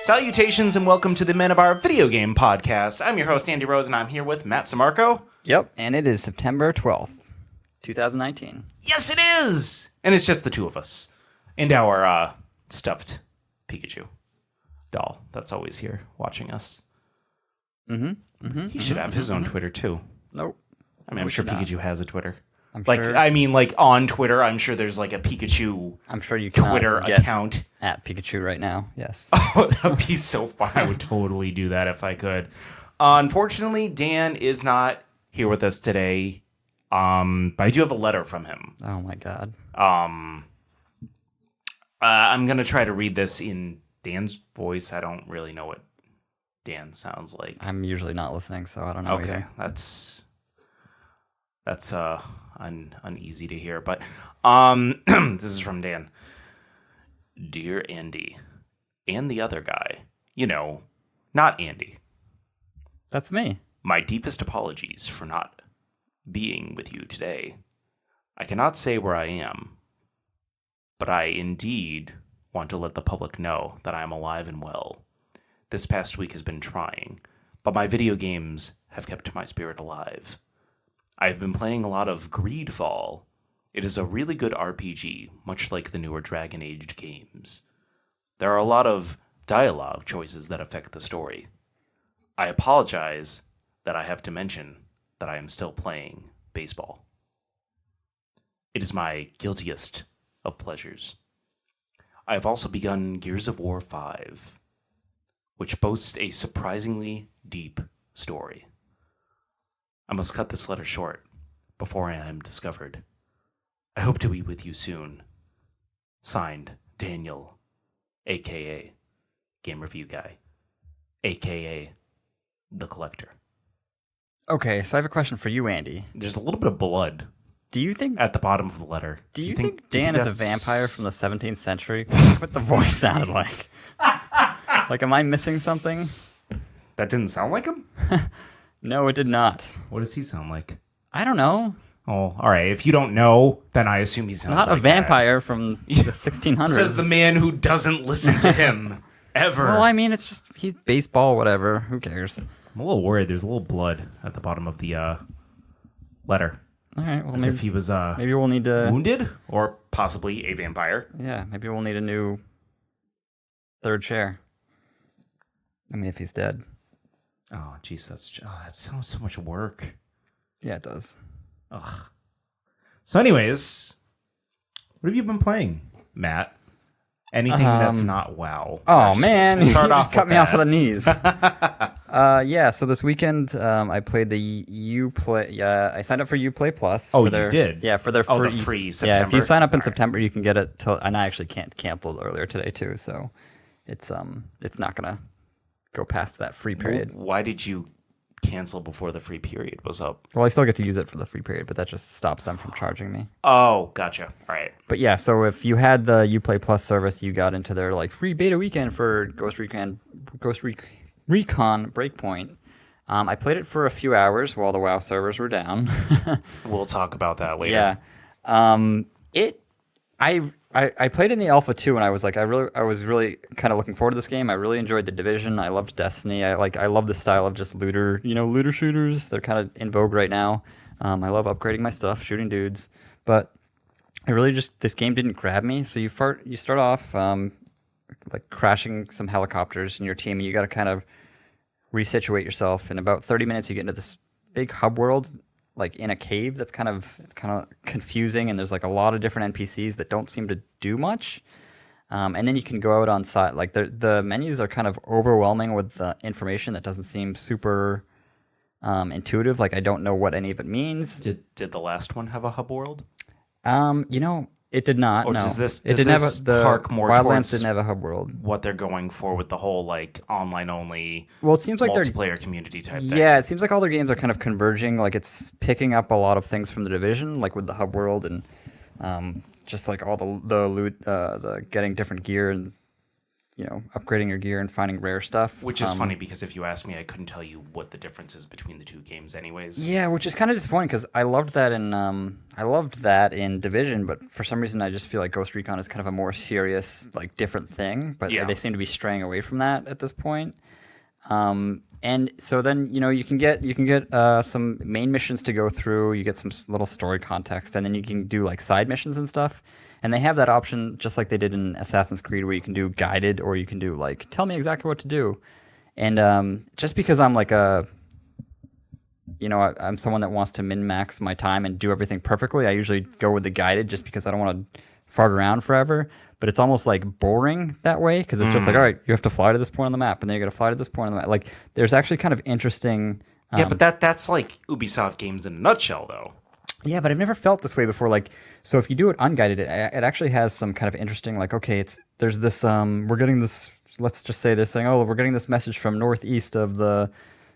Salutations and welcome to the Manabar Video Game Podcast. I'm your host, Andy Rose, and I'm here with Matt Samarco. Yep, and it is September 12th, 2019. Yes, it is! And it's just the two of us. And our stuffed Pikachu doll that's always here watching us. He should have his own Twitter, too. Nope. I mean, I'm sure Pikachu has a Twitter. I'm sure. I mean, on Twitter, I'm sure there's like a Pikachu I'm sure you can Twitter account. At Pikachu right now, yes. Oh, that would be so fun. I would totally do that if I could. Unfortunately, Dan is not here with us today. But I do have a letter from him. Oh my god. I'm going to try to read this in Dan's voice. I don't really know what Dan sounds like. I'm usually not listening, so I don't know either. That's uneasy to hear, but this is from Dan. Dear Andy, and the other guy, not Andy. That's me. My deepest apologies for not being with you today. I cannot say where I am, but I indeed want to let the public know that I am alive and well. This past week has been trying, but my video games have kept my spirit alive. I have been playing a lot of Greedfall. It is a really good RPG, much like the newer Dragon Age games. There are a lot of dialogue choices that affect the story. I apologize that I have to mention that I am still playing baseball. It is my guiltiest of pleasures. I have also begun Gears of War 5, which boasts a surprisingly deep story. I must cut this letter short before I am discovered. I hope to be with you soon. Signed, Daniel, a.k.a. Game Review Guy, a.k.a. The Collector. Okay, so I have a question for you, Andy. There's a little bit of blood Do you think at the bottom of the letter. Do you think Dan is a vampire from the 17th century? That's what the voice sounded like. Like, am I missing something? That didn't sound like him? No, it did not. What does he sound like? I don't know. Oh, all right. If you don't know, then I assume he sounds Not like a vampire from the 1600s. Says the man who doesn't listen to him ever. Well, I mean, it's just, he's baseball, whatever. Who cares? I'm a little worried. There's a little blood at the bottom of the letter. All right, well, As if he was maybe we'll need to... wounded or possibly a vampire. Yeah, maybe we'll need a new third chair. I mean, if he's dead. Oh, jeez, that sounds so much work. Yeah, it does. Ugh. So anyways, what have you been playing, Matt? Anything that's not WoW. Oh, man. We'll start you off just cut with me that. off of the knees. Yeah, so this weekend I played the Uplay. I signed up for Uplay Plus. Oh, for their, you did? Yeah, for their free. Oh, the free September. Yeah, if you sign up in All September, you can get it till. And I actually can't cancel it earlier today too, so it's not gonna go past that free period. Why did you cancel before the free period was up? Well, I still get to use it for the free period, but that just stops them from charging me. Oh, gotcha. All right. But yeah, so if you had the Uplay Plus service, you got into their like free beta weekend for Ghost Recon Breakpoint. I played it for a few hours while the WoW servers were down. We'll talk about that later. Yeah. I played in the alpha too, and I was really kind of looking forward to this game. I really enjoyed The Division. I loved Destiny. I love the style of just looter shooters. They're kind of in vogue right now. I love upgrading my stuff, shooting dudes, but I really this game didn't grab me. So you start off like crashing some helicopters in your team, and you got to kind of resituate yourself. In about 30 minutes, you get into this big hub world, like in a cave. It's kind of confusing, and there's like a lot of different NPCs that don't seem to do much. And then you can go out on site. Like the menus are kind of overwhelming with information that doesn't seem super intuitive. Like I don't know what any of it means. Did the last one have a hub world? It did not. Or no. does this hark more Wildlands towards didn't have a hub world. What they're going for with the whole like online only Well, it seems like multiplayer community type thing? Yeah, it seems like all their games are kind of converging. Like it's picking up a lot of things from The Division, like with the hub world and just like all the loot, the getting different gear and upgrading your gear and finding rare stuff. Which is funny because if you asked me, I couldn't tell you what the difference is between the two games, anyways. Yeah, which is kind of disappointing because I loved that in Division, but for some reason I just feel like Ghost Recon is kind of a more serious, like different thing. But they seem to be straying away from that at this point. And so then you can get some main missions to go through. You get some little story context, and then you can do like side missions and stuff. And they have that option just like they did in Assassin's Creed, where you can do guided, or you can do like tell me exactly what to do. And just because I'm like I'm someone that wants to min-max my time and do everything perfectly, I usually go with the guided just because I don't want to fart around forever. But it's almost like boring that way because it's just like, all right, you have to fly to this point on the map, and then you got to fly to this point on the map. Like there's actually kind of interesting. Yeah, but that's like Ubisoft games in a nutshell, though. Yeah, but I've never felt this way before. Like, so if you do it unguided, it actually has some kind of interesting, like, okay, there's this, we're getting this, let's just say this thing, we're getting this message from northeast of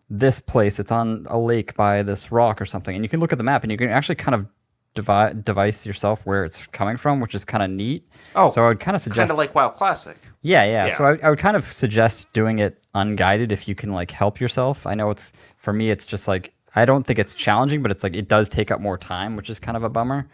this place. It's on a lake by this rock or something. And you can look at the map and you can actually kind of device yourself where it's coming from, which is kind of neat. Oh, so I would kind of suggest. Kind of like WoW Classic. Yeah. So I would kind of suggest doing it unguided if you can, like, help yourself. I know for me, it's just like, I don't think it's challenging, but it's like it does take up more time, which is kind of a bummer.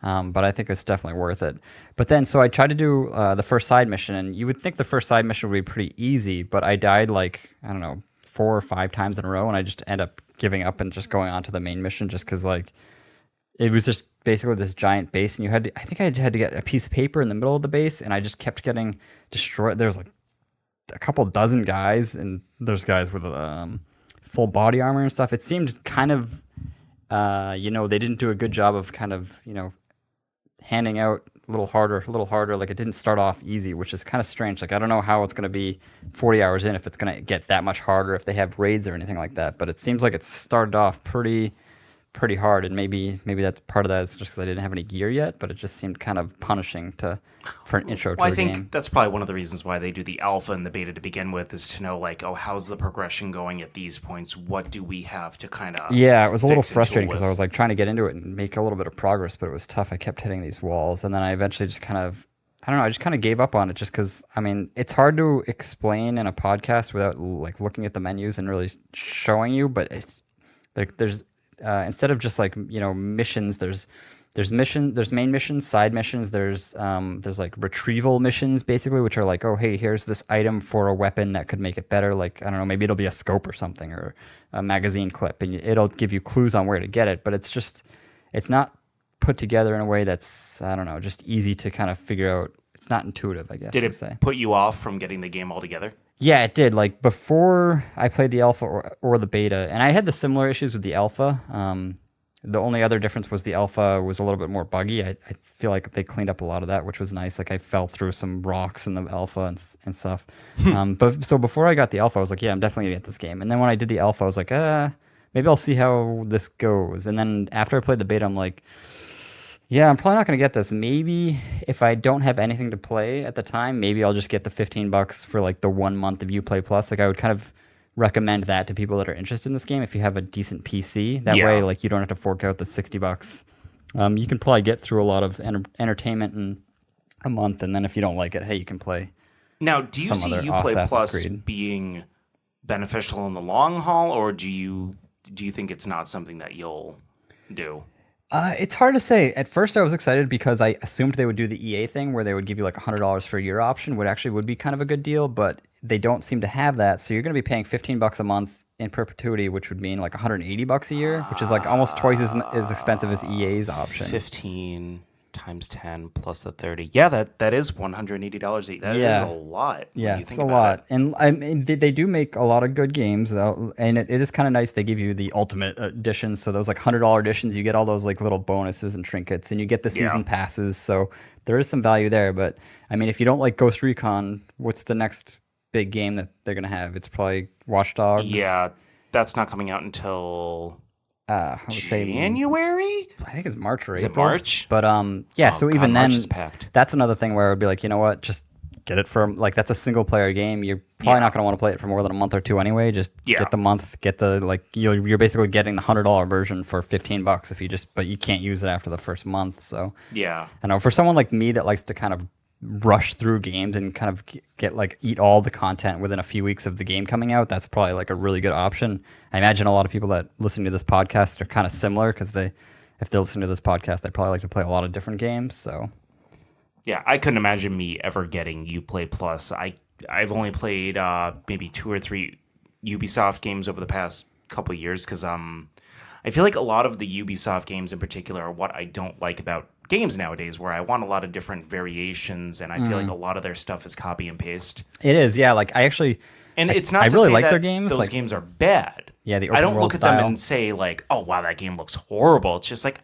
But I think it's definitely worth it. But then, so I tried to do the first side mission, and you would think the first side mission would be pretty easy, but I died like, I don't know, 4 or 5 times in a row, and I just end up giving up and just going on to the main mission just because, like, it was just basically this giant base, and I think I had to get a piece of paper in the middle of the base, and I just kept getting destroyed. There's like a couple dozen guys, and there's guys with full body armor and stuff. It seemed kind of, they didn't do a good job of kind of, handing out a little harder. Like it didn't start off easy, which is kind of strange. Like I don't know how it's going to be 40 hours in if it's going to get that much harder if they have raids or anything like that. But it seems like it started off pretty hard, and maybe that's part of that is just because I didn't have any gear yet. But it just seemed kind of punishing for an intro to a game. I think that's probably one of the reasons why they do the alpha and the beta to begin with, is to know, like, how's the progression going at these points? What do we have to kind of it was a little frustrating because I was like trying to get into it and make a little bit of progress, but it was tough. I kept hitting these walls, and then I eventually just kind of, I don't know, I just kind of gave up on it just because, I mean, it's hard to explain in a podcast without like looking at the menus and really showing you, but it's like there's instead of just like, missions, there's main missions, side missions, there's like retrieval missions basically, which are like, oh, hey, here's this item for a weapon that could make it better. Like, I don't know, maybe it'll be a scope or something, or a magazine clip, and it'll give you clues on where to get it. But it's not put together in a way that's, I don't know, just easy to kind of figure out. It's not intuitive, I guess. Did it put you off from getting the game altogether? Yeah, it did. Like before I played the alpha or the beta, and I had the similar issues with the alpha. The only other difference was the alpha was a little bit more buggy. I feel like they cleaned up a lot of that, which was nice. Like I fell through some rocks in the alpha and stuff. But so before I got the alpha, I was like, yeah, I'm definitely gonna get this game. And then when I did the alpha, I was like, maybe I'll see how this goes. And then after I played the beta, I'm like, yeah, I'm probably not going to get this. Maybe if I don't have anything to play at the time, maybe I'll just get the $15 for like the 1 month of Uplay Plus. Like I would kind of recommend that to people that are interested in this game if you have a decent PC. That way, like you don't have to fork out the $60. You can probably get through a lot of entertainment in a month, and then if you don't like it, hey, you can play. Now, do you see Uplay Plus being beneficial in the long haul, or do you think it's not something that you'll do? It's hard to say. At first, I was excited because I assumed they would do the EA thing where they would give you like $100 for a year option, which would be kind of a good deal, but they don't seem to have that. So you're going to be paying $15 a month in perpetuity, which would mean like $180 a year, which is like almost twice as expensive as EA's option. 15 times 10 plus the 30. Yeah, that is $180. That is a lot. Yeah, it's a lot. And I mean, they do make a lot of good games, though, and it is kind of nice. They give you the ultimate edition, so those like $100 editions, you get all those like little bonuses and trinkets, and you get the season passes. So there is some value there. But I mean, if you don't like Ghost Recon, what's the next big game that they're gonna have? It's probably Watch Dogs. Yeah, that's not coming out until I would say January? I think it's March or Is April. it March? But so even March then, is packed. That's another thing where I would be like, you know what, just get it for like that's a single player game. You're probably not going to want to play it for more than a month or two anyway. Just get the month, get the like you're basically getting the $100 version for $15 if you but you can't use it after the first month. So yeah, I know for someone like me that likes to kind of rush through games and kind of get like eat all the content within a few weeks of the game coming out, that's probably like a really good option. I imagine a lot of people that listen to this podcast are kind of similar because if they listen to this podcast, they probably like to play a lot of different games. So yeah, I couldn't imagine me ever getting Uplay Plus. I've only played maybe 2 or 3 Ubisoft games over the past couple of years because I feel like a lot of the Ubisoft games in particular are what I don't like about games nowadays, where I want a lot of different variations, and I feel like a lot of their stuff is copy and paste. it is, yeah. Like It's not I to really say like that their games. those Like, games are bad. yeah, the I open don't world look at style. them and say like, oh wow, that game looks horrible. It's just like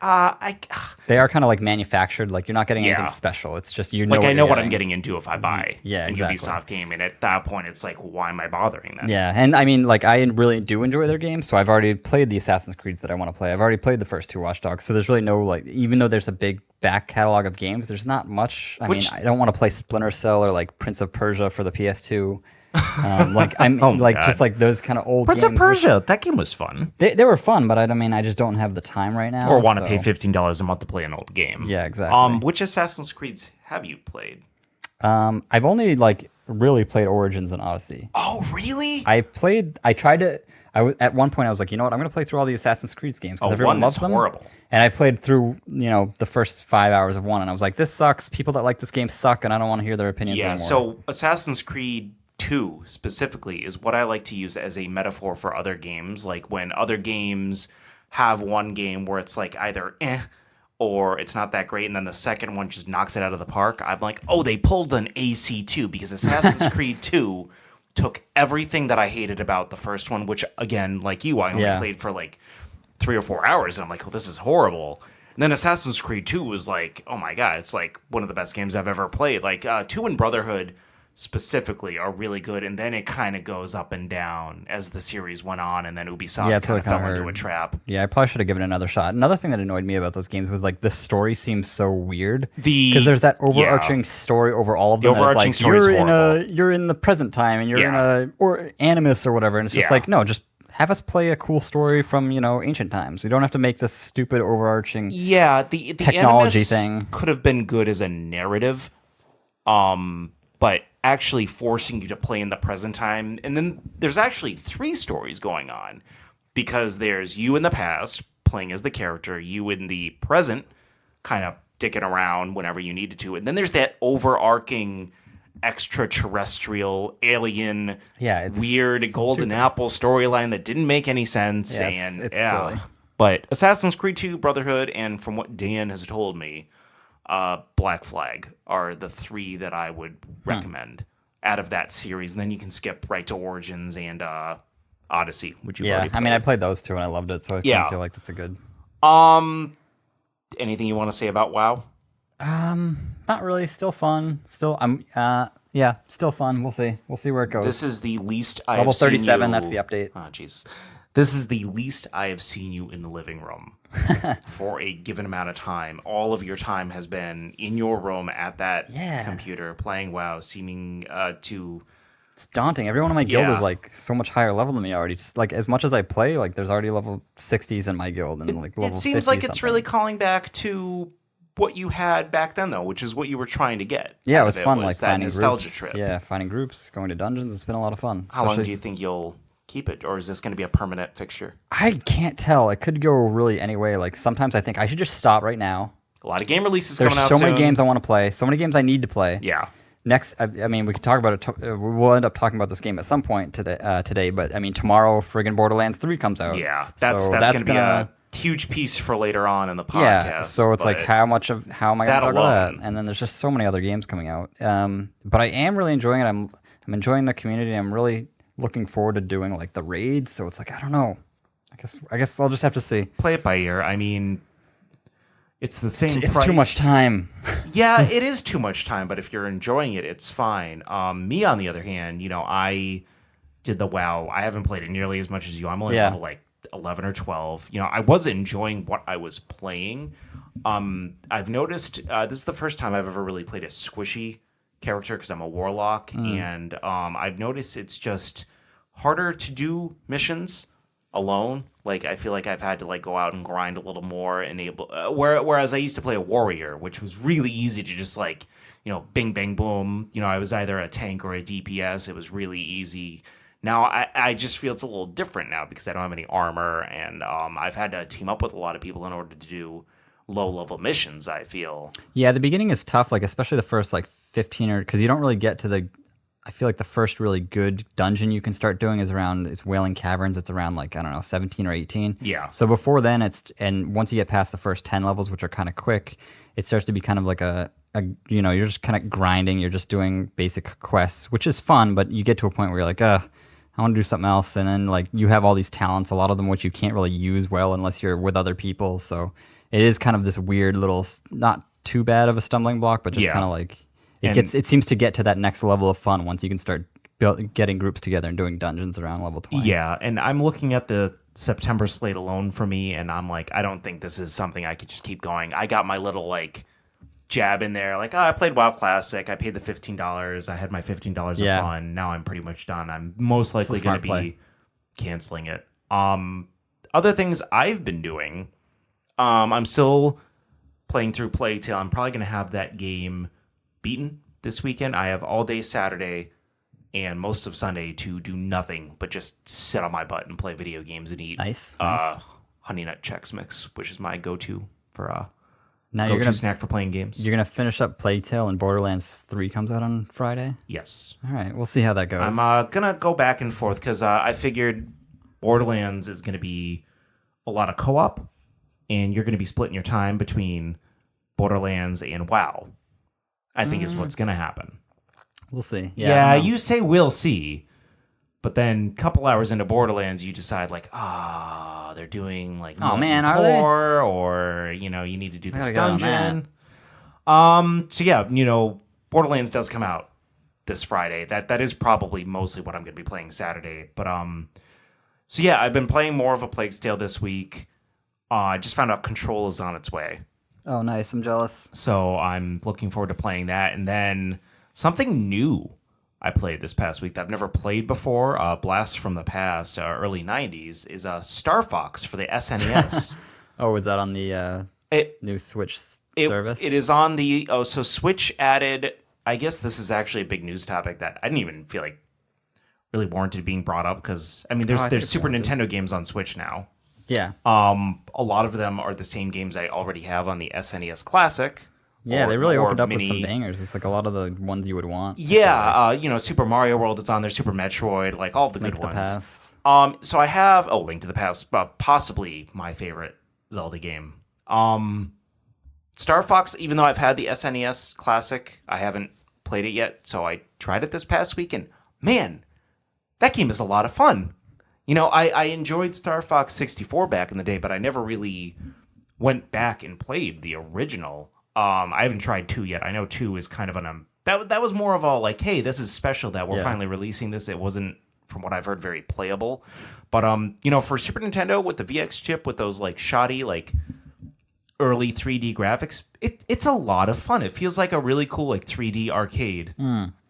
They are kind of like manufactured. Like you're not getting anything Yeah. special. It's just like I know what I'm getting into if I buy Yeah, a exactly. Ubisoft game, and at that point, it's like, why am I bothering then? Yeah, and I mean, like I really do enjoy their games. So I've already played the Assassin's Creeds that I want to play. I've already played the first 2 Watch Dogs. So there's really no like, even though there's a big back catalog of games, there's not much. I mean, I don't want to play Splinter Cell or like Prince of Persia for the PS2. Like I'm like God. just like those kind of old Prince games. of Persia, that game was fun. They were fun, but I mean, I just don't have the time right now. Or want to so- pay $15 a month to play an old game. Yeah, exactly. Which Assassin's Creeds have you played? I've only like really played Origins and Odyssey. Oh, really? At one point I was like, you know what, I'm going to play through all the Assassin's Creed games because everyone one loves is them. horrible. And I played through, the first 5 hours of one, and I was like, this sucks. People that like this game suck, and I don't want to hear their opinions Yeah, anymore. so Assassin's Creed 2 specifically is what I like to use as a metaphor for other games. Like when other games have one game where it's like either or it's not that great, and then the second one just knocks it out of the park. I'm like, oh, they pulled an AC2 because Assassin's Creed 2 took everything that I hated about the first one, which again, like you, I only played for like 3 or 4 hours, and I'm like, oh, this is horrible. And then Assassin's Creed 2 was like, oh my god, it's like one of the best games I've ever played. Like 2 and Brotherhood specifically are really good, and then it kind of goes up and down as the series went on, and then Ubisoft kind of fell into a trap. Yeah, I probably should have given it another shot. Another thing that annoyed me about those games was like the story seems so weird because there's that overarching story over all of them. The overarching story is horrible. You're in the present time, and you're in or Animus or whatever, and it's just like, no, just have us play a cool story from ancient times. You don't have to make this stupid overarching the technology Animus thing. could have been good as a narrative, but actually forcing you to play in the present time. And then there's actually 3 stories going on, because there's you in the past playing as the character, you in the present kind of dicking around whenever you needed to, and then there's that overarching extraterrestrial alien weird golden apple storyline that didn't make any sense. It's silly. But Assassin's Creed 2, Brotherhood, and from what Dan has told me, Black Flag are the 3 that I would recommend out of that series. And then you can skip right to Origins and Odyssey, which you've already played. I mean, I played those 2 and I loved it, so I feel like that's a good. Anything you want to say about WoW? Not really. Still fun. Still, still fun. We'll see. We'll see where it goes. This is the least I Level have seen 37. you... That's the update. Oh, Jesus. This is the least I have seen you in the living room for a given amount of time. All of your time has been in your room at that computer playing WoW, seeming to... It's daunting. Everyone in my guild is like so much higher level than me already. Just like as much as I play, like there's already level 60s in my guild and like level 50s. It seems like it's really calling back to what you had back then, though, which is what you were trying to get. Yeah, it was fun, like that finding nostalgia groups. trip. Yeah, finding groups, going to dungeons. It's been a lot of fun. How long do you think you'll keep it, or is this going to be a permanent fixture? I can't tell. It could go really any way. Like sometimes I think I should just stop right now. A lot of game releases coming out soon. There's so many games I want to play. So many games I need to play. Yeah. Next, I mean, we could talk about it. We'll end up talking about this game at some point today. But I mean, tomorrow, friggin' Borderlands 3 comes out. Yeah, that's going to be a huge piece for later on in the podcast. Yeah, so it's like how am I going to juggle that? And then there's just so many other games coming out. But I am really enjoying it. I'm enjoying the community. I'm really looking forward to doing like the raids. So it's like I don't know. I guess I'll just have to see. Play it by ear. I mean, it's the same. It's too much time. Yeah, it is too much time. But if you're enjoying it, it's fine. Me, on the other hand, I did the WoW. I haven't played it nearly as much as you. I'm only level like 11 or 12. I was enjoying what I was playing. I've noticed this is the first time I've ever really played a squishy character because I'm a warlock, and I've noticed it's just harder to do missions alone. Like I feel like I've had to like go out and grind a little more and whereas I used to play a warrior, which was really easy to just like bing, bang, boom. I was either a tank or a DPS. It was really easy. Now, I just feel it's a little different now because I don't have any armor, and I've had to team up with a lot of people in order to do low-level missions, I feel. Yeah, the beginning is tough, like especially the first 15 because you don't really get to I feel like the first really good dungeon you can start doing is it's Wailing Caverns. It's around I don't know, 17 or 18. Yeah. So before then and once you get past the first 10 levels, which are kind of quick, it starts to be kind of like you're just kind of grinding, you're just doing basic quests, which is fun, but you get to a point where you're like, I want to do something else. And then you have all these talents, a lot of them which you can't really use well unless you're with other people. So it is kind of this weird little, not too bad of a stumbling block, but just kind of it seems to get to that next level of fun once you can start getting groups together and doing dungeons around level 20. Yeah, and I'm looking at the September slate alone for me, and I'm like, I don't think this is something I could just keep going. I got my little jab in there, I played WoW Classic, I paid the $15, I had my $15 of fun. Now I'm pretty much done. I'm most likely going to be canceling it. Other things I've been doing, I'm still playing through Plague Tale. I'm probably going to have that game beaten this weekend. I have all day Saturday and most of Sunday to do nothing but just sit on my butt and play video games and eat nice. Honey Nut Chex Mix, which is my go-to for now go-to snack for playing games. You're gonna finish up Plague Tale and Borderlands 3 comes out on Friday? Yes. All right, we'll see how that goes. I'm gonna go back and forth because I figured Borderlands is gonna be a lot of co-op, and you're gonna be splitting your time between Borderlands and WoW. I think is what's gonna happen. We'll see. Yeah, you say we'll see, but then a couple hours into Borderlands, you decide they're doing oh man, are they? Or you need to do this dungeon. So yeah, Borderlands does come out this Friday. That is probably mostly what I'm going to be playing Saturday. But so yeah, I've been playing more of a Plague's Tale this week. I just found out Control is on its way. Oh, nice. I'm jealous. So I'm looking forward to playing that. And then something new I played this past week that I've never played before, Blast from the Past, early 90s, is Star Fox for the SNES. Oh, is that on the new Switch service? It is on the... Oh, so Switch added... I guess this is actually a big news topic that I didn't even feel like really warranted being brought up because, there's Super Nintendo games on Switch now. Yeah. A lot of them are the same games I already have on the SNES Classic. Yeah, they really opened up with some bangers. It's a lot of the ones you would want. Yeah, Super Mario World is on there, Super Metroid, all the good ones. Link to the Past. So I have Link to the Past, possibly my favorite Zelda game. Star Fox, even though I've had the SNES Classic, I haven't played it yet, so I tried it this past week, and man, that game is a lot of fun. I enjoyed Star Fox 64 back in the day, but I never really went back and played the original. I haven't tried 2 yet. I know 2 is kind of that was more of a hey, this is special that we're finally releasing this. It wasn't, from what I've heard, very playable. But for Super Nintendo with the VX chip with those shoddy early 3D graphics, it's a lot of fun. It feels like a really cool 3D arcade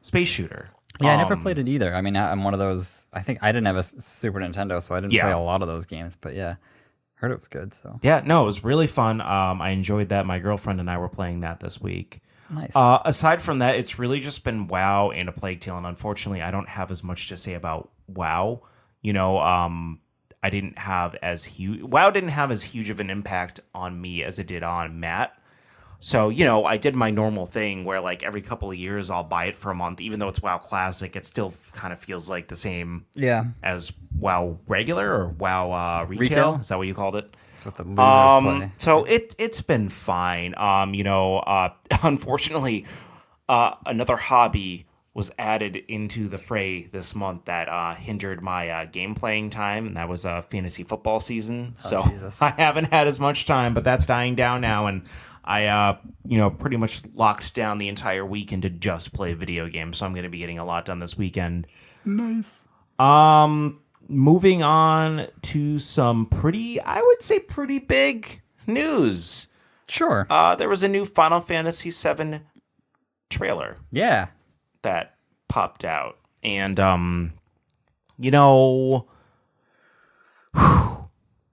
space shooter. Yeah, I never played it either. I'm one of those. I think I didn't have a Super Nintendo, so I didn't play a lot of those games. But yeah, heard it was good. So yeah, no, it was really fun. I enjoyed that. My girlfriend and I were playing that this week. Nice. Aside from that, it's really just been WoW and A Plague Tale, and unfortunately, I don't have as much to say about WoW. I didn't have as huge. WoW didn't have as huge of an impact on me as it did on Matt. So, I did my normal thing where every couple of years I'll buy it for a month. Even though it's WoW Classic, it still kind of feels like the same as WoW Regular or WoW Retail. Is that what you called it? That's what the losers play. So it's been fine. Unfortunately, another hobby was added into the fray this month that hindered my game playing time, and that was fantasy football season. Jesus. I haven't had as much time, but that's dying down now, and I, pretty much locked down the entire weekend to just play video games, so I'm going to be getting a lot done this weekend. Nice. Moving on to some pretty big news. Sure. There was a new Final Fantasy VII trailer. Yeah. That popped out. And,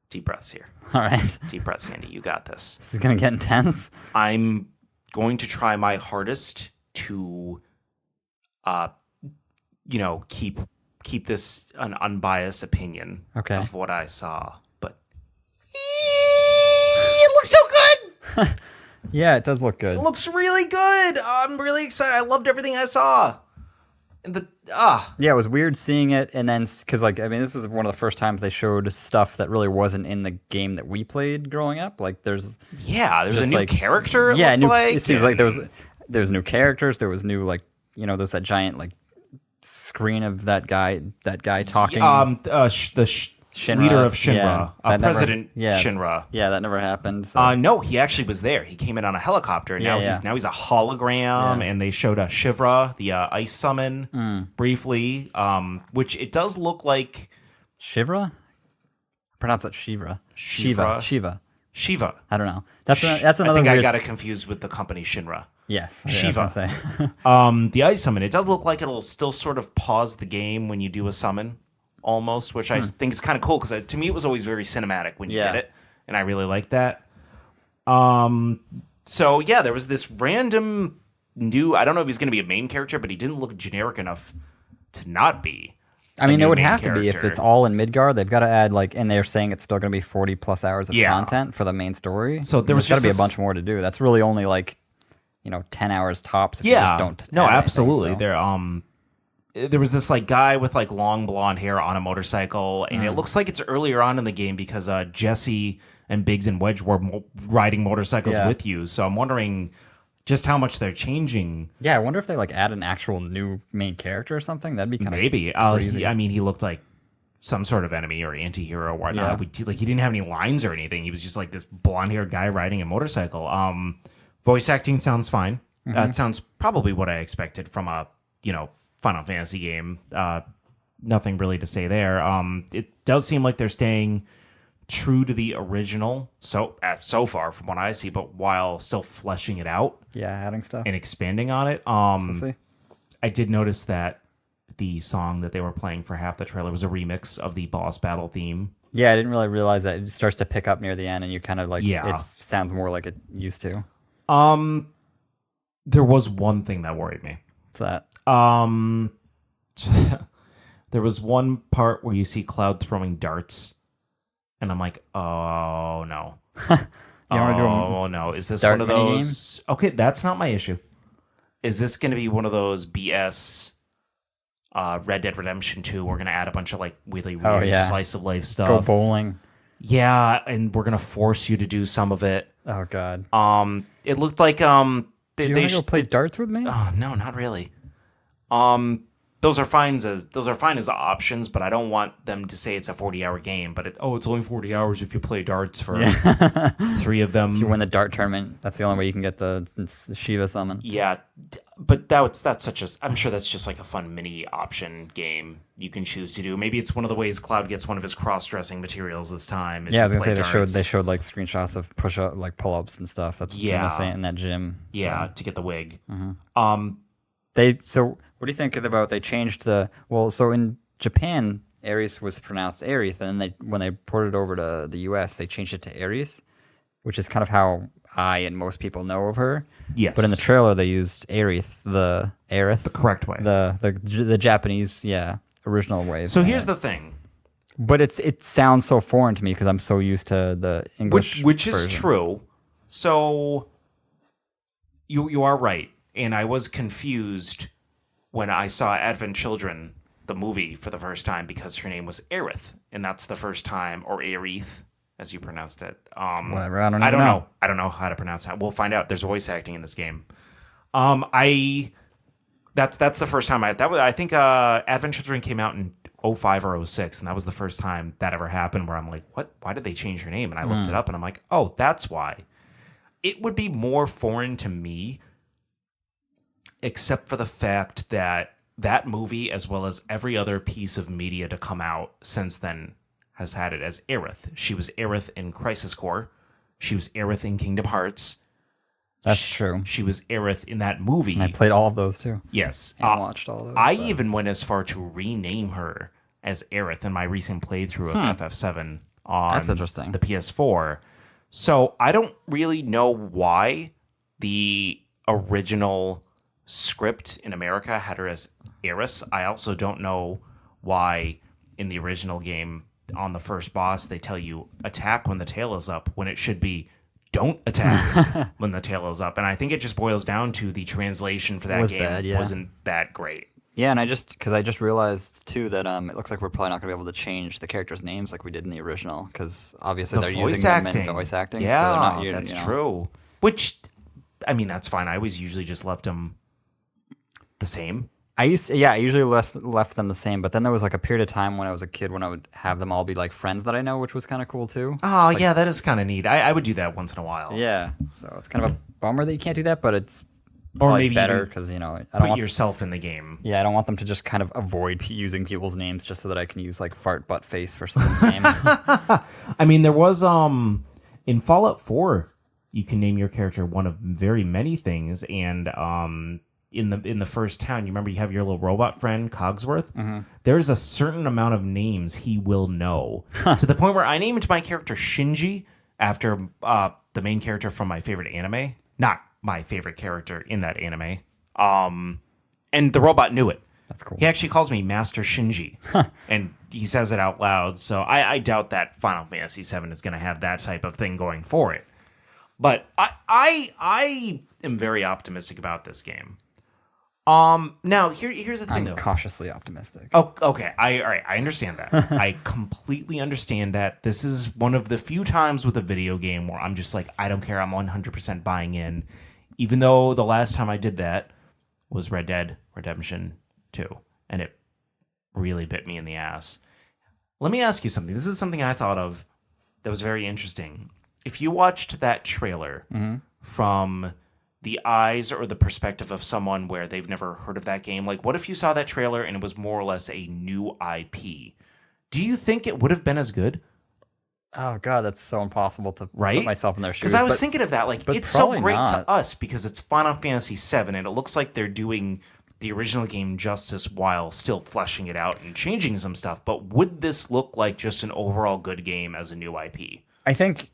deep breaths here. All right. Deep breaths, Andy. You got this. This is going to get intense. I'm going to try my hardest to, keep this an unbiased opinion of what I saw. But it looks so good. Yeah, it does look good. It looks really good. I'm really excited. I loved everything I saw. And Yeah, it was weird seeing it, and then because this is one of the first times they showed stuff that really wasn't in the game that we played growing up. Like there's a new character. It seems like there was new characters. There was new there's that giant screen of that guy talking. Shinra, leader of Shinra, President Shinra. Yeah, that never happened. So. No, he actually was there. He came in on a helicopter. And now he's a hologram, and they showed a Shivra, the ice summon, briefly, which it does look like Shivra. Pronounce it Shivra. Shiva. I don't know. That's another. I think I got it confused with the company Shinra. Yes, Shiva. The ice summon. It does look like it'll still sort of pause the game when you do a summon. Almost, which I think is kind of cool because to me it was always very cinematic when you did it, and I really liked that. So yeah, there was this random new. I don't know if he's going to be a main character, but he didn't look generic enough to not be. I mean, it would have to be if it's all in Midgard. They've got to add and they're saying it's still going to be 40 plus hours of content for the main story. So there's got to be a bunch more to do. That's really only 10 hours tops. If you just don't. No, absolutely. Anything, so. There was this guy with long blonde hair on a motorcycle, and it looks like it's earlier on in the game because Jesse and Biggs and Wedge were riding motorcycles with you. So I'm wondering just how much they're changing. Yeah, I wonder if they add an actual new main character or something. That'd be kind of maybe. He looked like some sort of enemy or anti-hero or whatnot. Yeah. He didn't have any lines or anything. He was just this blonde haired guy riding a motorcycle. Voice acting sounds fine. It sounds probably what I expected from a Final Fantasy game. Nothing really to say there. It does seem like they're staying true to the original so far from what I see, but while still fleshing it out. Yeah, adding stuff and expanding on it. We'll see. I did notice that the song that they were playing for half the trailer was a remix of the boss battle theme. Yeah, I didn't really realize that. It starts to pick up near the end, and you kind of it sounds more like it used to. There was one thing that worried me. What's that? There was one part where you see Cloud throwing darts, and I'm like, oh no. No. Is this one of those? Game? Okay, that's not my issue. Is this going to be one of those BS Red Dead Redemption 2? We're going to add a bunch of really weird slice of life stuff. Go bowling. Yeah, and we're going to force you to do some of it. Oh god. It looked like do you want to go play darts with me? Oh no, not really. Those are fine as options, but I don't want them to say it's a 40-hour game. But it's only 40 hours if you play darts for 3 of them. If you win the dart tournament, that's the only way you can get the Shiva summon. Yeah, but I'm sure that's just a fun mini option game you can choose to do. Maybe it's one of the ways Cloud gets one of his cross-dressing materials this time. Yeah, I was gonna say they showed screenshots of pull-ups and stuff. That's what they saying in that gym. Yeah, to get the wig. Mm-hmm. What do you think about they changed so in Japan Aerith was pronounced Aerith, and then when they ported over to the US they changed it to Aerith, which is kind of how I and most people know of her. Yes. But in the trailer they used Aerith, the correct way. The Japanese, original way. So here's the thing. But it sounds so foreign to me because I'm so used to the English which version. Is true. So you are right, and I was confused when I saw Advent Children, the movie, for the first time because her name was Aerith, and that's the first time, or Aerith, as you pronounced it. Whatever, I don't know. I don't know how to pronounce that. We'll find out. There's voice acting in this game. That's the first time I think Advent Children came out in 05 or 06, and that was the first time that ever happened where I'm like, what? Why did they change her name? And I looked it up, and I'm like, oh, that's why. It would be more foreign to me, except for the fact that that movie, as well as every other piece of media to come out since then, has had it as Aerith. She was Aerith in Crisis Core. She was Aerith in Kingdom Hearts. That's true. She was Aerith in that movie. And I played all of those too. Yes. And watched all of those. I even went as far to rename her as Aerith in my recent playthrough of FF7 on That's interesting. The PS4. So I don't really know why the original script in America had her as Eris. I also don't know why in the original game on the first boss they tell you attack when the tail is up when it should be don't attack when the tail is up. And I think it just boils down to the translation for that game wasn't that great. Yeah, and I just realized too that it looks like we're probably not going to be able to change the characters' names like we did in the original, because obviously they're using them in voice acting. Yeah, so they're not, that's true. Which, I mean, that's fine. I always usually just left them the same. I usually left them the same, but then there was like a period of time when I was a kid when I would have them all be like friends that I know, which was kind of cool too. Oh, like, yeah, that is kind of neat. I would do that once in a while. Yeah, so it's kind of a bummer that you can't do that, but it's or maybe better because I don't put want yourself in the game. Yeah, I don't want them to just kind of avoid using people's names just so that I can use like fart butt face for someone's name. I mean, there was in Fallout 4, you can name your character one of very many things, and in the first town, you remember you have your little robot friend Cogsworth. Mm-hmm. There's a certain amount of names he will know to the point where I named my character Shinji after the main character from my favorite anime, not my favorite character in that anime. And the robot knew it. That's cool. He actually calls me Master Shinji, and he says it out loud. So I doubt that Final Fantasy VII is going to have that type of thing going for it. But I am very optimistic about this game. Now here's the thing, though. I'm cautiously optimistic. Oh, okay. All right. I understand that. I completely understand that. This is one of the few times with a video game where I'm just like, I don't care. I'm 100% buying in, even though the last time I did that was Red Dead Redemption 2, and it really bit me in the ass. Let me ask you something. This is something I thought of that was very interesting. If you watched that trailer from the eyes or the perspective of someone where they've never heard of that game, like what if you saw that trailer and it was more or less a new IP? Do you think it would have been as good? Oh god, that's so impossible to put myself in their shoes. Because I was thinking of that, like it's so great to us because it's Final Fantasy VII and it looks like they're doing the original game justice while still fleshing it out and changing some stuff. But would this look like just an overall good game as a new IP? I think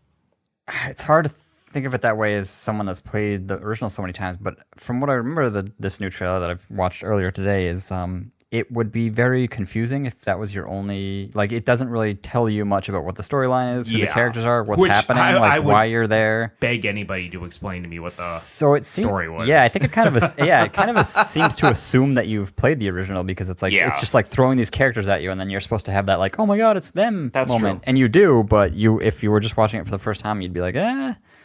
it's hard to think of it that way as someone that's played the original so many times, but from what I remember, this new trailer that I've watched earlier today is it would be very confusing if that was your only, like, it doesn't really tell you much about what the storyline is, who the characters are, what's happening, why you're there. Beg anybody to explain to me what the story was. Yeah, I think it kind of seems to assume that you've played the original, because it's like it's just like throwing these characters at you, and then you're supposed to have that like, oh my god, it's them moment, and you do, but if you were just watching it for the first time, you'd be like,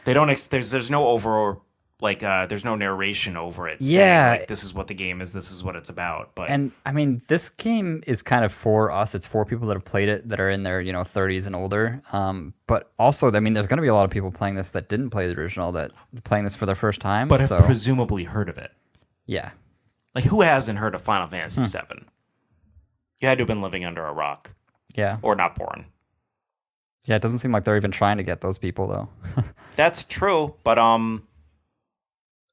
They don't. There's no over there's no narration over it. Yeah, saying, like, this is what the game is. This is what it's about. But I mean, this game is kind of for us. It's for people that have played it that are in their 30s and older. But also, I mean, there's going to be a lot of people playing this that didn't play the original, that playing this for their first time, but have presumably heard of it. Yeah, like who hasn't heard of Final Fantasy VII? You had to have been living under a rock. Yeah, or not born. Yeah, it doesn't seem like they're even trying to get those people, though. That's true, but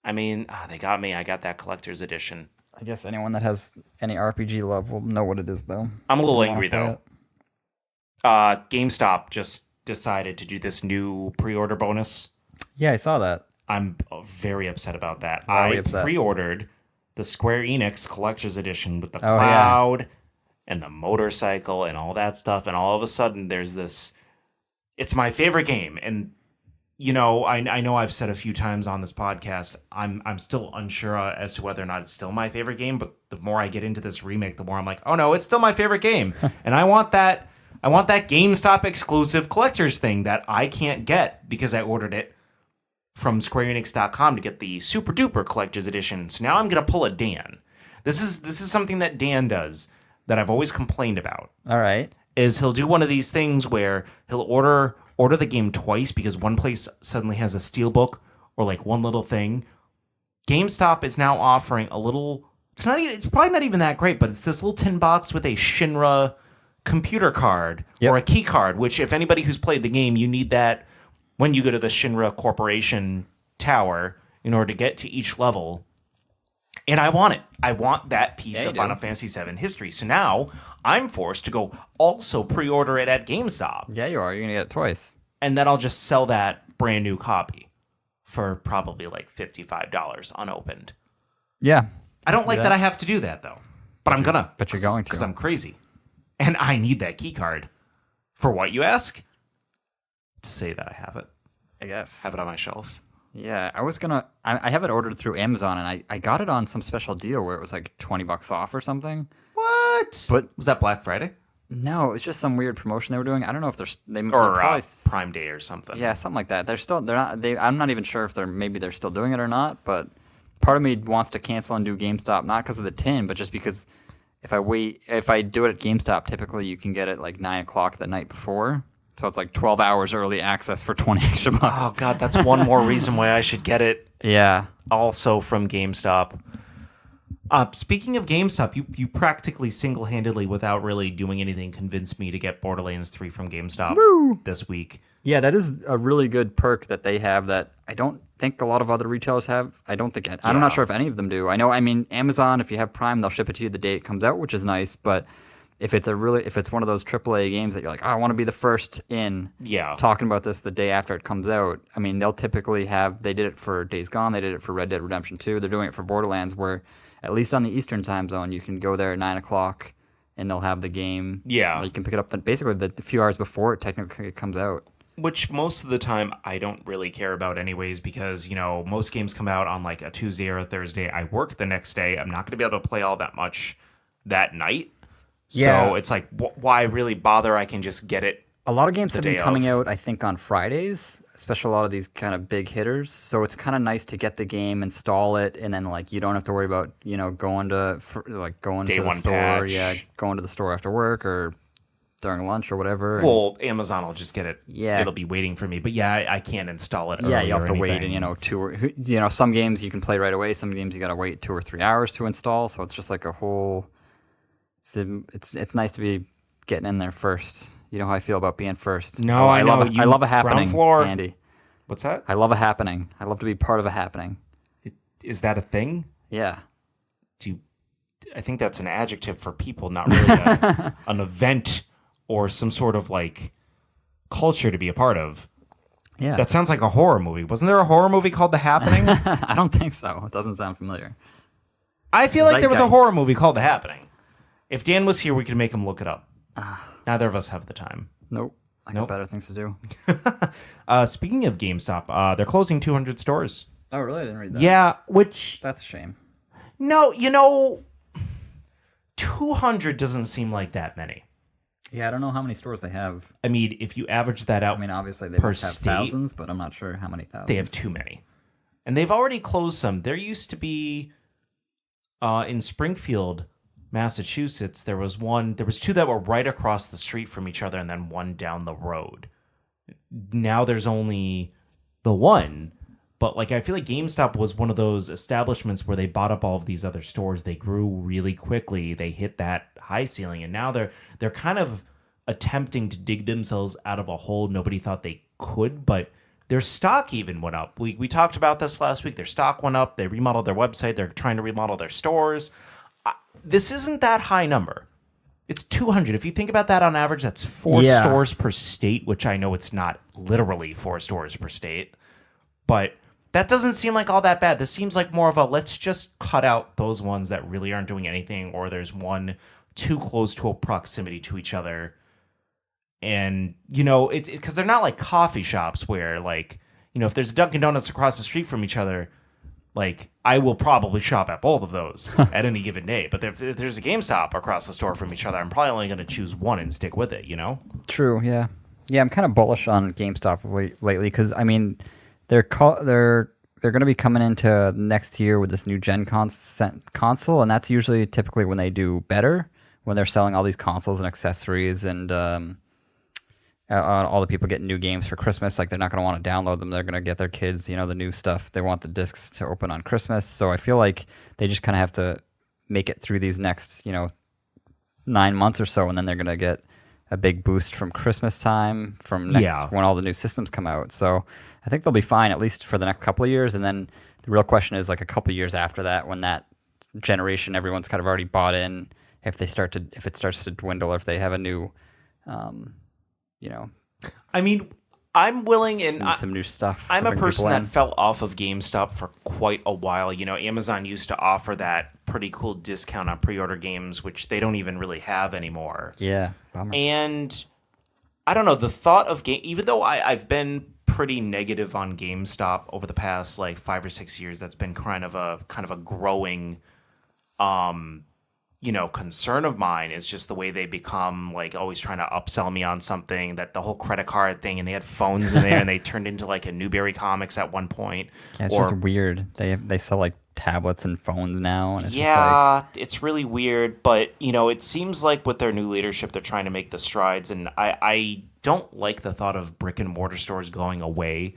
I mean, they got me. I got that collector's edition. I guess anyone that has any RPG love will know what it is, though. I'm a little angry, though. GameStop just decided to do this new pre-order bonus. Yeah, I saw that. I'm very upset about that. Upset. Pre-ordered the Square Enix collector's edition with the cloud and the motorcycle and all that stuff, and all of a sudden there's this... It's my favorite game, and I know I've said a few times on this podcast, I'm still unsure as to whether or not it's still my favorite game, but the more I get into this remake, the more I'm like, oh no, it's still my favorite game. And I want that GameStop exclusive collector's thing that I can't get because I ordered it from SquareEnix.com to get the super duper collector's edition. So now I'm gonna pull a Dan. This is something that Dan does that I've always complained about. All right. Is he'll do one of these things where he'll order the game twice because one place suddenly has a steelbook or like one little thing. GameStop is now offering a little... It's probably not even that great, but it's this little tin box with a Shinra computer card or a key card, which if anybody who's played the game, you need that when you go to the Shinra Corporation Tower in order to get to each level. And I want it. I want that piece of Final Fantasy VII history. So now I'm forced to go also pre-order it at GameStop. Yeah, you are. You're going to get it twice. And then I'll just sell that brand new copy for probably like $55 unopened. Yeah. I don't like that I have to do that, though. But I'm gonna. But you're going to. Because I'm crazy. And I need that key card. For what, you ask? To say that I have it. I guess. Have it on my shelf. Yeah, I have it ordered through Amazon, and I got it on some special deal where it was like $20 off or something. What? But was that Black Friday? No, it's just some weird promotion they were doing. I don't know if or Prime Day or something. Yeah, something like that. I'm not even sure if they're still doing it or not. But part of me wants to cancel and do GameStop, not because of the tin, but just because if I do it at GameStop, typically you can get it like 9 o'clock the night before. So it's like 12 hours early access for 20 extra bucks. Oh, God, that's one more reason why I should get it. Yeah. Also from GameStop. Speaking of GameStop, you practically single-handedly, without really doing anything, convinced me to get Borderlands 3 from GameStop this week. Yeah, that is a really good perk that they have that I don't think a lot of other retailers have. I'm not sure if any of them do. I mean, Amazon, if you have Prime, they'll ship it to you the day it comes out, which is nice, but if it's one of those AAA games that you're like, I want to be the first in talking about this the day after it comes out. I mean, they'll typically they did it for Days Gone, they did it for Red Dead Redemption 2, they're doing it for Borderlands, where at least on the Eastern time zone, you can go there at 9 o'clock and they'll have the game. Yeah. Or you can pick it up basically the few hours before it technically comes out. Which most of the time I don't really care about anyways, because, most games come out on like a Tuesday or a Thursday. I work the next day. I'm not going to be able to play all that much that night. Yeah. So it's like, why really bother? I can just get it. A lot of games have been coming out, I think, on Fridays, especially a lot of these kind of big hitters. So it's kind of nice to get the game, install it, and then like you don't have to worry about going to the store, patch. Going to the store after work or during lunch or whatever. Well, Amazon will just get it. Yeah, it'll be waiting for me. But yeah, I can't install it. Yeah, you have to wait, and some games you can play right away. Some games you got to wait 2 or 3 hours to install. So it's just like a whole. It's nice to be getting in there first. You know how I feel about being first. No, I know. I love a happening, ground floor. Andy. What's that? I love a happening. I love to be part of a happening. Is that a thing? Yeah. I think that's an adjective for people, not really an event or some sort of like culture to be a part of. Yeah. That sounds like a horror movie. Wasn't there a horror movie called The Happening? I don't think so. It doesn't sound familiar. I feel like there was a horror movie called The Happening. If Dan was here, we could make him look it up. Neither of us have the time. Nope. I got better things to do. Speaking of GameStop, they're closing 200 stores. Oh, really? I didn't read that. Yeah, which... That's a shame. No, 200 doesn't seem like that many. Yeah, I don't know how many stores they have. I mean, if you average that out, obviously they must have thousands, but I'm not sure how many thousands. They have too many. And they've already closed some. There used to be, in Springfield, Massachusetts, there was two that were right across the street from each other and then one down the road. Now there's only the one. But like, I feel like GameStop was one of those establishments where they bought up all of these other stores. They grew really quickly. They hit that high ceiling, and now they're kind of attempting to dig themselves out of a hole nobody thought they could. But their stock even went up. We talked about this last week. Their stock went up. They remodeled their website. They're trying to remodel their stores. This isn't that high number. It's 200. If you think about that on average, that's 4 stores per state, which I know it's not literally 4 stores per state. But that doesn't seem like all that bad. This seems like more of a let's just cut out those ones that really aren't doing anything, or there's one too close to a proximity to each other. And, because they're not like coffee shops where, like, if there's a Dunkin' Donuts across the street from each other, like, I will probably shop at both of those at any given day. But if there's a GameStop across the store from each other, I'm probably only going to choose one and stick with it, True, yeah. Yeah, I'm kind of bullish on GameStop lately because, they're going to be coming into next year with this new gen console, and that's usually typically when they do better, when they're selling all these consoles and accessories, and all the people getting new games for Christmas. Like, they're not going to want to download them. They're going to get their kids, the new stuff. They want the discs to open on Christmas. So I feel like they just kind of have to make it through these next, 9 months or so, and then they're going to get a big boost from Christmas time when all the new systems come out. So I think they'll be fine, at least for the next couple of years. And then the real question is, like, a couple of years after that, when that generation, everyone's kind of already bought in, if it starts to dwindle, or if they have a new, I'm willing, and see some new stuff. I'm to a bring person people that in. fell off of GameStop for quite a while. You know, Amazon used to offer that pretty cool discount on pre-order games, which they don't even really have anymore. Yeah, bummer. And I don't know, the thought of even though I've been pretty negative on GameStop over the past like 5 or 6 years, that's been kind of a growing concern of mine is just the way they become like always trying to upsell me on something, that the whole credit card thing, and they had phones in there and they turned into like a Newberry Comics at one point. Yeah, it's just weird. They sell like tablets and phones now, and it's just yeah, it's really weird. But it seems like with their new leadership, they're trying to make the strides, and I don't like the thought of brick and mortar stores going away.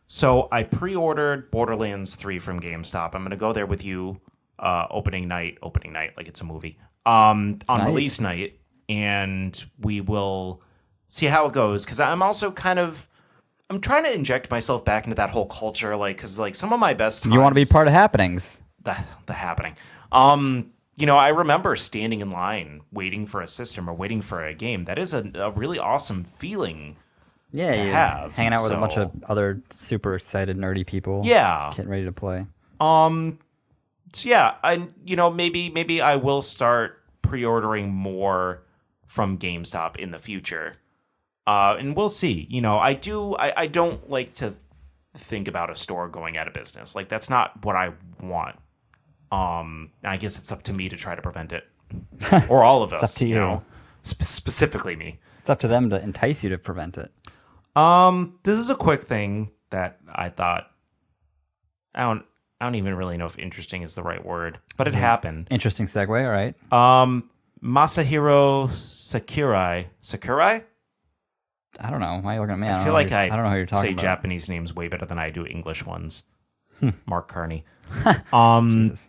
So I pre-ordered Borderlands 3 from GameStop. I'm going to go there with you. Opening night, like it's a movie, on release night, and we will see how it goes. Because I'm also I'm trying to inject myself back into that whole culture, like, because like some of my best times, you want to be part of happenings. The happening. I remember standing in line waiting for a system or waiting for a game. That is a really awesome feeling. Yeah, to have. Hanging out with a bunch of other super excited nerdy people. Yeah, getting ready to play. So yeah, maybe I will start pre-ordering more from GameStop in the future, and we'll see. I don't like to think about a store going out of business. Like that's not what I want. I guess it's up to me to try to prevent it, or all of us. It's up to you. Specifically me. It's up to them to entice you to prevent it. This is a quick thing that I thought. I don't even really know if interesting is the right word, but it happened. Interesting segue, all right. Masahiro Sakurai? I don't know. Why are you looking at me? I feel like I don't know who you're talking about. say Japanese names way better than I do English ones. Mark Carney. Jesus.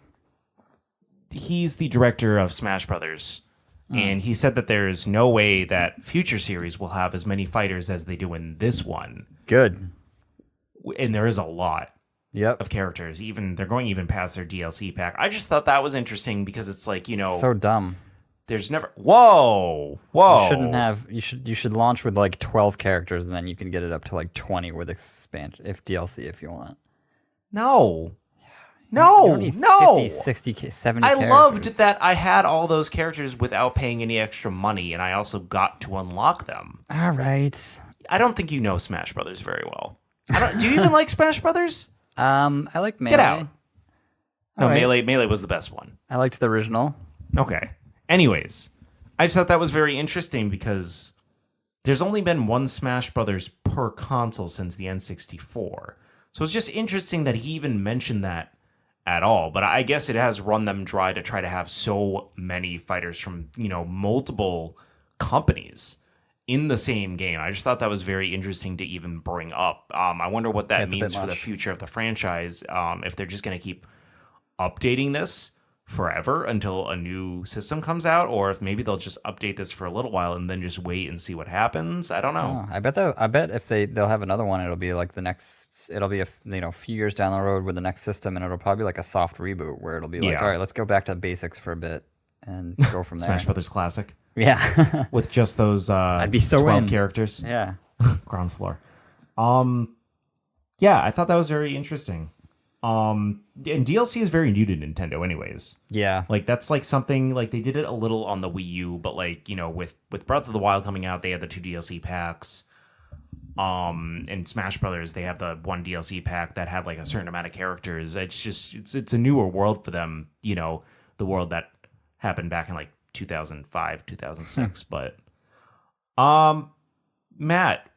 He's the director of Smash Brothers, and he said that there's no way that future series will have as many fighters as they do in this one. Good. And there is a lot. Yep. Of characters. They're going even past their DLC pack. I just thought that was interesting because it's like, so dumb. There's never whoa. You shouldn't have you should launch with like 12 characters, and then you can get it up to like 20 with expansion if you want. No. You don't need 50, 60, 70 I characters. loved that I had all those characters without paying any extra money, and I also got to unlock them. All right. I don't think you know Smash Brothers very well. Do you even like Smash Brothers? I like Melee. Get out. No, right. Melee was the best one. I liked the original. Okay. Anyways, I just thought that was very interesting because there's only been one Smash Brothers per console since the N64. So it's just interesting that he even mentioned that at all. But I guess it has run them dry to try to have so many fighters from, multiple companies in the same game. I just thought that was very interesting to even bring up. I wonder what that means for the future of the franchise. If they're just going to keep updating this forever until a new system comes out, or if maybe they'll just update this for a little while and then just wait and see what happens. I don't know. I bet if they'll have another one, it'll be like it'll be a few years down the road with the next system, and it'll probably be like a soft reboot where it'll be like, all right, let's go back to basics for a bit and go from there. Smash Brothers Classic. Yeah. With just those I'd be so 12 in. characters. Yeah. Ground floor. Yeah, I thought that was very interesting. And DLC is very new to Nintendo anyways. Yeah. Like that's like something like they did it a little on the Wii U, but like, with Breath of the Wild coming out, they had the 2 DLC packs. In Smash Brothers, they have the 1 DLC pack that had like a certain amount of characters. It's just it's a newer world for them, the world that happened back in like 2005, 2006, but Matt,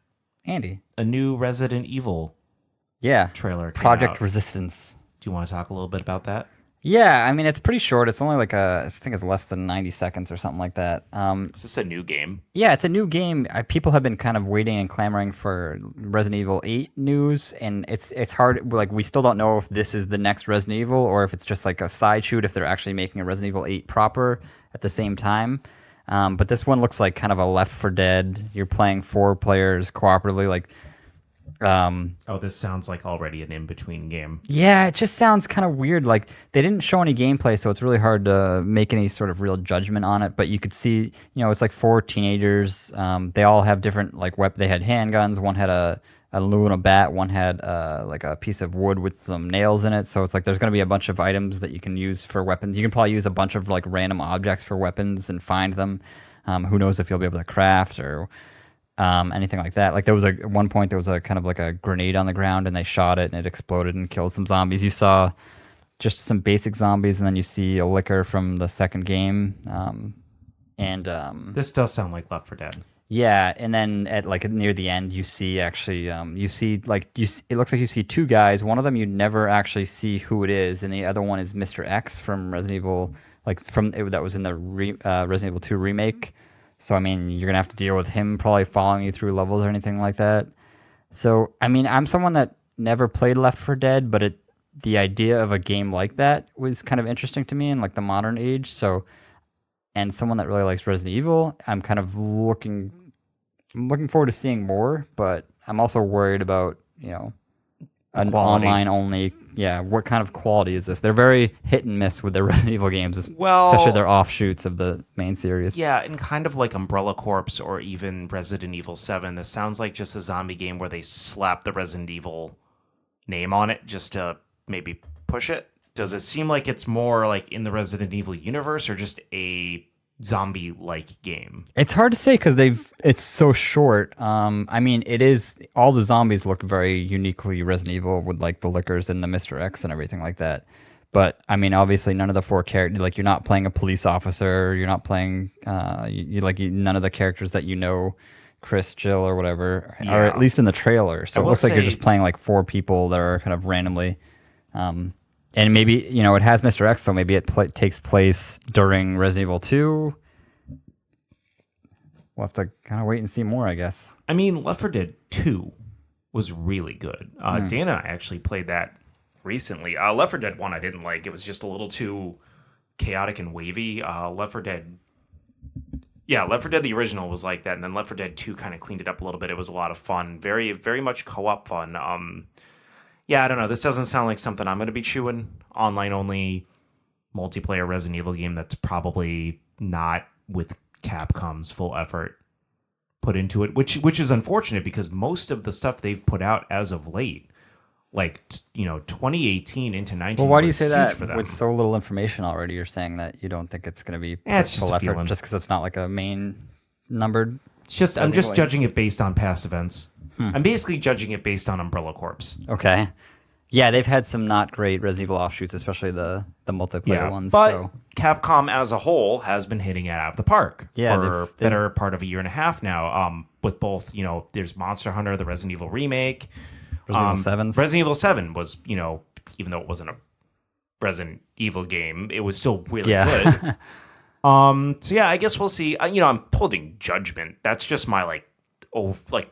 Andy, a new Resident Evil trailer came Project out. Resistance. Do you want to talk a little bit about that? Yeah, I mean, it's pretty short. It's only like I think it's less than 90 seconds or something like that. Is this a new game? Yeah, it's a new game. People have been kind of waiting and clamoring for Resident Evil 8 news, and it's hard. Like, we still don't know if this is the next Resident Evil or if it's just like a side shoot, if they're actually making a Resident Evil 8 proper at the same time. But this one looks like kind of a Left 4 Dead. You're playing 4 players cooperatively. Like, This sounds like already an in-between game. Yeah, it just sounds kind of weird. Like they didn't show any gameplay, so it's really hard to make any sort of real judgment on it. But you could see, it's like four teenagers. They all have different like They had handguns. One had a aluminum bat. One had like a piece of wood with some nails in it. So it's like there's going to be a bunch of items that you can use for weapons. You can probably use a bunch of like random objects for weapons and find them. Who knows if you'll be able to craft or anything like that. Like at one point there was a kind of like a grenade on the ground and they shot it and it exploded and killed some zombies. You saw just some basic zombies and then you see a licker from the second game. This does sound like Left 4 Dead. Yeah, and then at like near the end you see actually it looks like you see two guys. One of them you never actually see who it is, and the other one is Mr. X from Resident Evil, that was in the Resident Evil 2 remake. So, I mean, you're going to have to deal with him probably following you through levels or anything like that. So, I mean, I'm someone that never played Left 4 Dead, but the idea of a game like that was kind of interesting to me in like the modern age. So, and someone that really likes Resident Evil, I'm kind of looking forward to seeing more, but I'm also worried about, an quality. online only. Yeah, what kind of quality is this? They're very hit and miss with their Resident Evil games, especially their offshoots of the main series. Yeah, and kind of like Umbrella Corps or even Resident Evil 7. This sounds like just a zombie game where they slap the Resident Evil name on it just to maybe push it. Does it seem like it's more like in the Resident Evil universe or just a zombie-like game? It's hard to say because it's so short. I mean, it is, all the zombies look very uniquely Resident Evil with like the lickers and the Mr. X and everything like that. But I mean, obviously, none of the four characters, like you're not playing a police officer, you're not playing none of the characters that Chris, Jill, or whatever, or at least in the trailer. So it looks like you're just playing like four people that are kind of randomly. And maybe, it has Mr. X, so maybe it takes place during Resident Evil 2. We'll have to kind of wait and see more, I guess. I mean, Left 4 Dead 2 was really good. Dana and I actually played that recently. Left 4 Dead 1 I didn't like. It was just a little too chaotic and wavy. Left 4 Dead the original was like that, and then Left 4 Dead 2 kind of cleaned it up a little bit. It was a lot of fun. Very, very much co-op fun. Yeah, I don't know. This doesn't sound like something I'm going to be chewing. Online only multiplayer Resident Evil game that's probably not with Capcom's full effort put into it, which is unfortunate because most of the stuff they've put out as of late, like 2018 into 19. Well, why do you say that for them. With so little information already? You're saying that you don't think it's going to be it's just full a effort feeling. just because it's not like a main numbered. It's just I'm just judging it based on past events. I'm basically judging it based on Umbrella Corps. Okay. Yeah, they've had some not great Resident Evil offshoots, especially the multiplayer ones. But Capcom as a whole has been hitting it out of the park for better part of a year and a half now. With both, there's Monster Hunter, the Resident Evil remake. Resident Evil 7 was, even though it wasn't a Resident Evil game, it was still really good. So yeah, I guess we'll see. I'm holding judgment. That's just my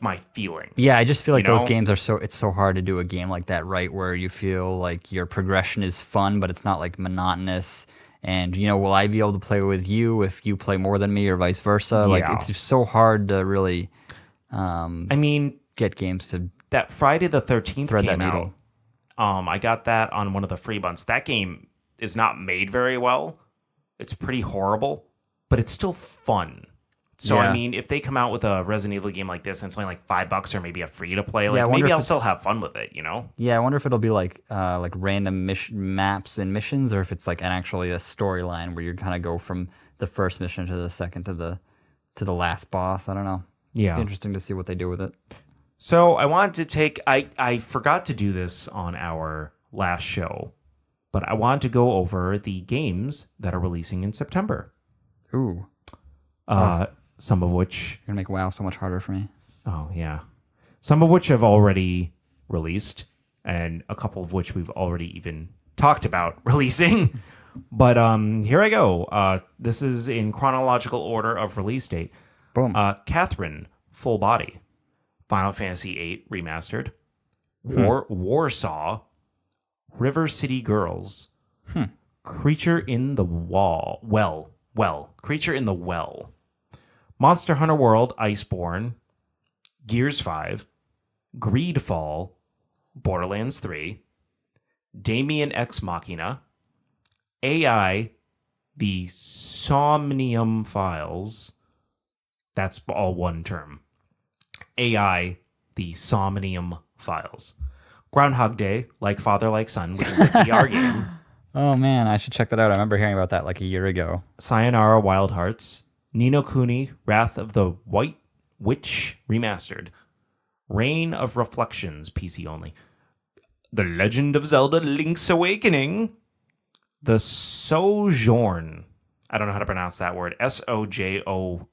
my feeling. Yeah, I just feel like those games it's so hard to do a game like that, right? Where you feel like your progression is fun, but it's not like monotonous. And, will I be able to play with you if you play more than me or vice versa? Like, it's just so hard to really, get games to that Friday the 13th thread came that out. needle. I got that on one of the free months. That game is not made very well. It's pretty horrible, but it's still fun. So, Yeah. if they come out with a Resident Evil game like this and it's only like $5 or maybe a free to play, I wonder maybe if I'll still have fun with it, Yeah, I wonder if it'll be like random maps and missions, or if it's like actually a storyline where you kind of go from the first mission to the second to the last boss. I don't know. Yeah. It'd be interesting to see what they do with it. So I wanted to take, I forgot to do this on our last show, but I wanted to go over the games that are releasing in September. Ooh. Some of which... You're going to make WoW so much harder for me. Oh, yeah. Some of which have already released, and a couple of which we've already even talked about releasing. But here I go. This is in chronological order of release date. Boom. Catherine, Full Body. Final Fantasy VIII Remastered. Warsaw. River City Girls. Creature in the Creature in the Well. Monster Hunter World Iceborne, Gears 5, Greedfall, Borderlands 3, Damien Ex Machina, AI, the Somnium Files. That's all one term. AI, the Somnium Files. Groundhog Day, Like Father, Like Son, which is a VR game. Oh man, I should check that out. I remember hearing about that like a year ago. Sayonara Wild Hearts, Ni no Kuni, Wrath of the White Witch Remastered, Reign of Reflections, PC only, The Legend of Zelda Link's Awakening, The Sojourn. I don't know how to pronounce that word. Sojourn.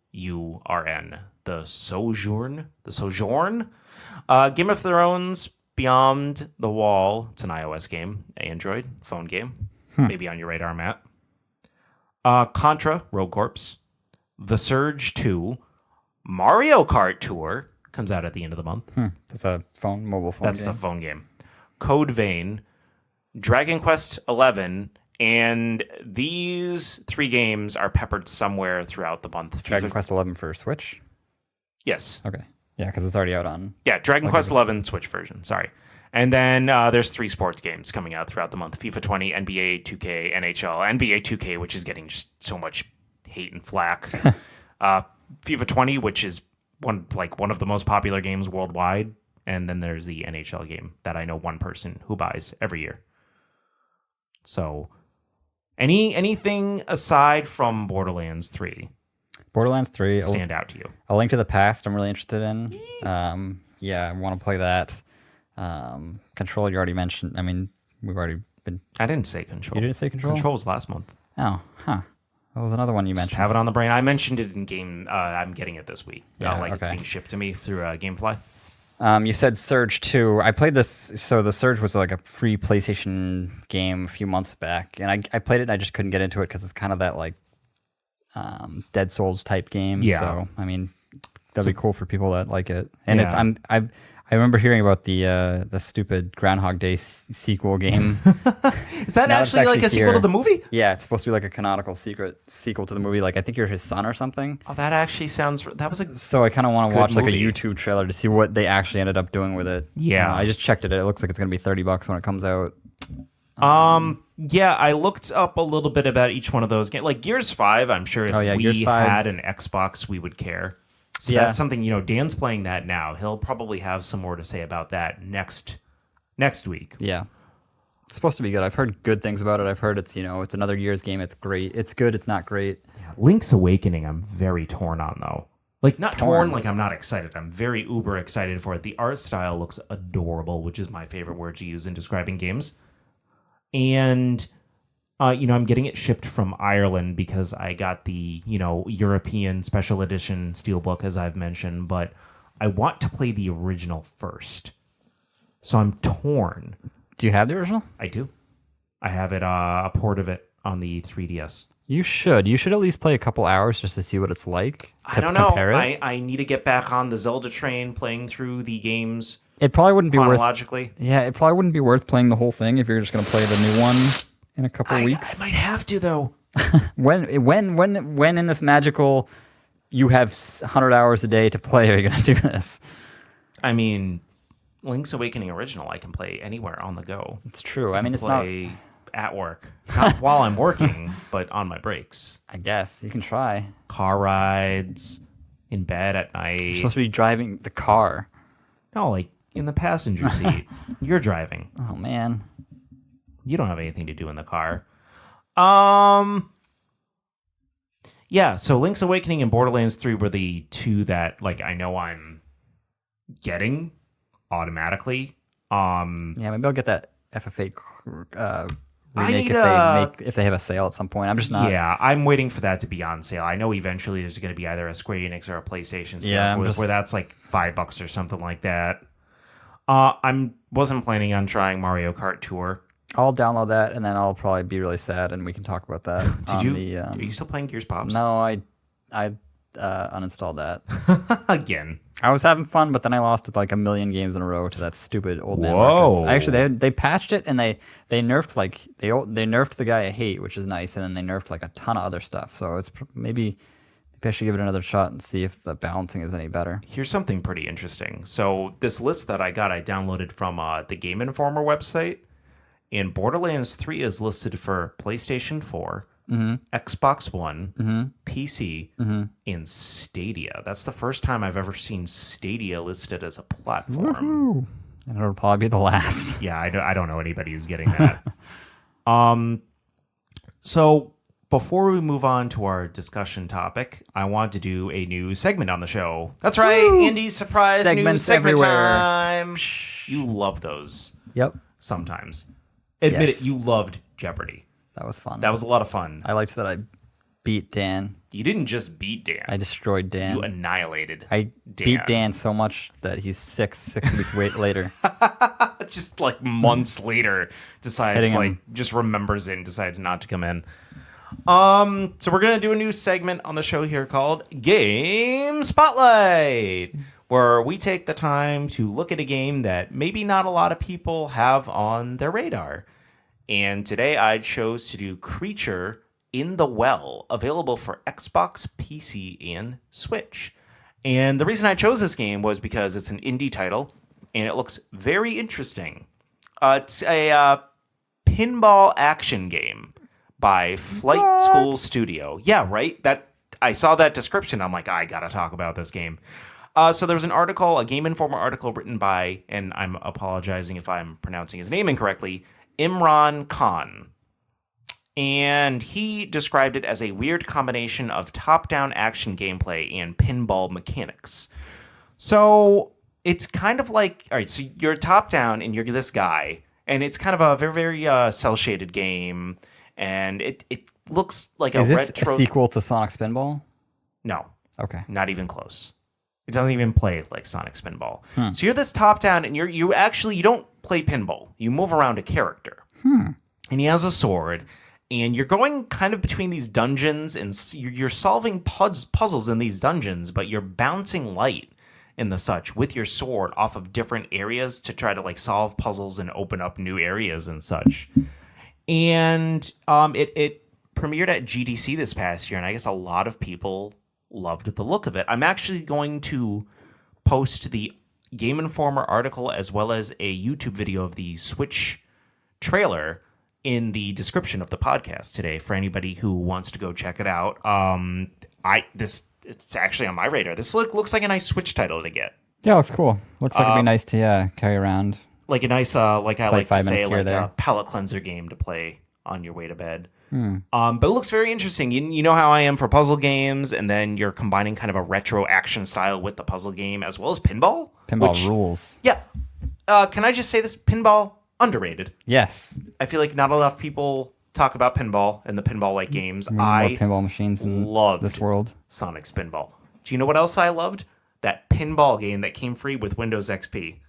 The Sojourn? The Sojourn? Game of Thrones, Beyond the Wall. It's an iOS game. Android, phone game. Maybe on your radar, Matt. Contra, Rogue Corps. The Surge 2. Mario Kart Tour. Comes out at the end of the month. That's a mobile phone That's game. the phone game. Code Vein. Dragon Quest 11. And these 3 games are peppered somewhere throughout the month. Dragon Quest 11 for Switch? Yes. Okay. Yeah, because it's already out on... Yeah, Dragon Quest 11 Switch version. Sorry. And then there's 3 sports games coming out throughout the month. FIFA 20, NBA 2K, NHL, NBA 2K, which is getting just so much hate and flack. FIFA 20, which is one of the most popular games worldwide. And then there's the NHL game that I know one person who buys every year. So... Anything aside from Borderlands 3 Borderlands 3 stand out to you? A Link to the Past I'm really interested in. Yeah, I want to play that. Control you already mentioned. I mean, we've already been... I didn't say Control. You didn't say Control? Control was last month. Oh, huh. That was another one you mentioned. Just have it on the brain. I mentioned it in game. I'm getting it this week. Yeah, It's being shipped to me through Gamefly. You said Surge 2. I played this, so the Surge was like a free PlayStation game a few months back, and I played it and I just couldn't get into it because it's kind of that like Dead Souls type game. Yeah. So, I mean, that'd be cool for people that like it. And Yeah. I remember hearing about the stupid Groundhog Day sequel game. Is that actually like a sequel to the movie? Yeah, it's supposed to be like a canonical sequel to the movie. Like I think you're his son or something. Oh, that actually sounds... That was a... So I kind of want to Good watch like a movie. YouTube trailer to see what they actually ended up doing with it. Yeah. I just checked it. It looks like it's gonna be $30 when it comes out. Yeah, I looked up a little bit about each one of those games. Like Gears 5, I'm sure if Gears we 5. had an Xbox, we would care. So Yeah. that's something, Dan's playing that now. He'll probably have some more to say about that next week. Yeah. It's supposed to be good. I've heard good things about it. I've heard it's it's another Gears game. It's great. It's good. It's not great. Link's Awakening, I'm very torn on, though. Like, not torn, like I'm not excited. I'm very uber excited for it. The art style looks adorable, which is my favorite word to use in describing games. And, I'm getting it shipped from Ireland because I got the, European special edition Steelbook, as I've mentioned, but I want to play the original first. So I'm torn. Do you have the original? I do. I have it, a port of it on the 3DS. You should. You should at least play a couple hours just to see what it's like. I don't know. I need to get back on the Zelda train, playing through the games It probably wouldn't be worth. chronologically. Yeah, it probably wouldn't be worth playing the whole thing if you're just going to play the new one in a couple weeks. I might have to, though. When in this magical, you have 100 hours a day to play, are you going to do this? I mean, Link's Awakening original, I can play anywhere on the go. It's true. I mean, it's not. Play at work, not while I'm working, but on my breaks. I guess you can try. Car rides, in bed at night. You're supposed to be driving the car. No, like in the passenger seat. You're driving. Oh man. You don't have anything to do in the car. Yeah, so Link's Awakening and Borderlands 3 were the 2 that I know I'm getting automatically. Yeah, maybe I'll get that FF8 remake if they have a sale at some point. I'm just not. Yeah, I'm waiting for that to be on sale. I know eventually there's going to be either a Square Enix or a PlayStation sale where that's like $5 or something like that. I wasn't planning on trying Mario Kart Tour. I'll download that and then I'll probably be really sad and we can talk about that. Are you still playing Gears Pops? No, I uninstalled that again. I was having fun, but then I lost like a million games in a row to that stupid old man. Whoa! Marcus. Actually, they patched it and they nerfed they nerfed the guy I hate, which is nice, and then they nerfed like a ton of other stuff. So it's maybe Maybe I should give it another shot and see if the balancing is any better. Here's something pretty interesting. So this list that I downloaded from the Game Informer website, and Borderlands 3 is listed for PlayStation 4, Xbox One, PC, and Stadia. That's the first time I've ever seen Stadia listed as a platform. Woohoo! And it'll probably be the last. Yeah, I don't know anybody who's getting that. So before we move on to our discussion topic, I want to do a new segment on the show. That's right, Indie Surprise Segments new segment everywhere. time. You love those. Yep. Sometimes. Admit Yes. it, you loved Jeopardy. That was fun. That was a lot of fun. I liked that I beat Dan. You didn't just beat Dan. I destroyed Dan. You annihilated I Dan. beat Dan so much that he's six weeks later. Just like months later, decides Hitting like him. just remembers it and decides not to come in. So we're gonna do a new segment on the show here called Game Spotlight, where we take the time to look at a game that maybe not a lot of people have on their radar. And today I chose to do Creature in the Well, available for Xbox, PC, and Switch. And the reason I chose this game was because it's an indie title, and it looks very interesting. It's a pinball action game by Flight School Studio. Yeah, right? That I saw that description. I'm like, I gotta talk about this game. So there was an article, a Game Informer article written by, and I'm apologizing if I'm pronouncing his name incorrectly, Imran Khan. And he described it as a weird combination of top-down action gameplay and pinball mechanics. So it's kind of like, all right, so you're top-down and you're this guy, and it's kind of a very, very cel-shaded game, and it looks like Is a this retro... a sequel to Sonic Spinball? No. Okay. Not even close. It doesn't even play like Sonic Spinball. So you're this top-down, and you don't play pinball. You move around a character. And he has a sword, and you're going kind of between these dungeons, and you're solving puzzles in these dungeons, but you're bouncing light and the such with your sword off of different areas to try to like solve puzzles and open up new areas and such. And it premiered at GDC this past year, and I guess a lot of people loved the look of it. I'm actually going to post the Game Informer article as well as a YouTube video of the Switch trailer in the description of the podcast today for anybody who wants to go check it out. It's actually on my radar. This looks like a nice Switch title to get. Yeah, looks cool. Looks like it'd be nice to carry around. Like a nice, like I Play like to 5 say, minutes here or like there. a palate cleanser game to play on your way to bed. But it looks very interesting. You know how I am for puzzle games, and then you're combining kind of a retro action style with the puzzle game as well as pinball. Pinball rules. Yeah. Can I just say this? Pinball, underrated. Yes. I feel like not enough people talk about pinball and the pinball-like games. More pinball machines in loved this world. Sonic Spinball. Do you know what else I loved? That pinball game that came free with Windows XP.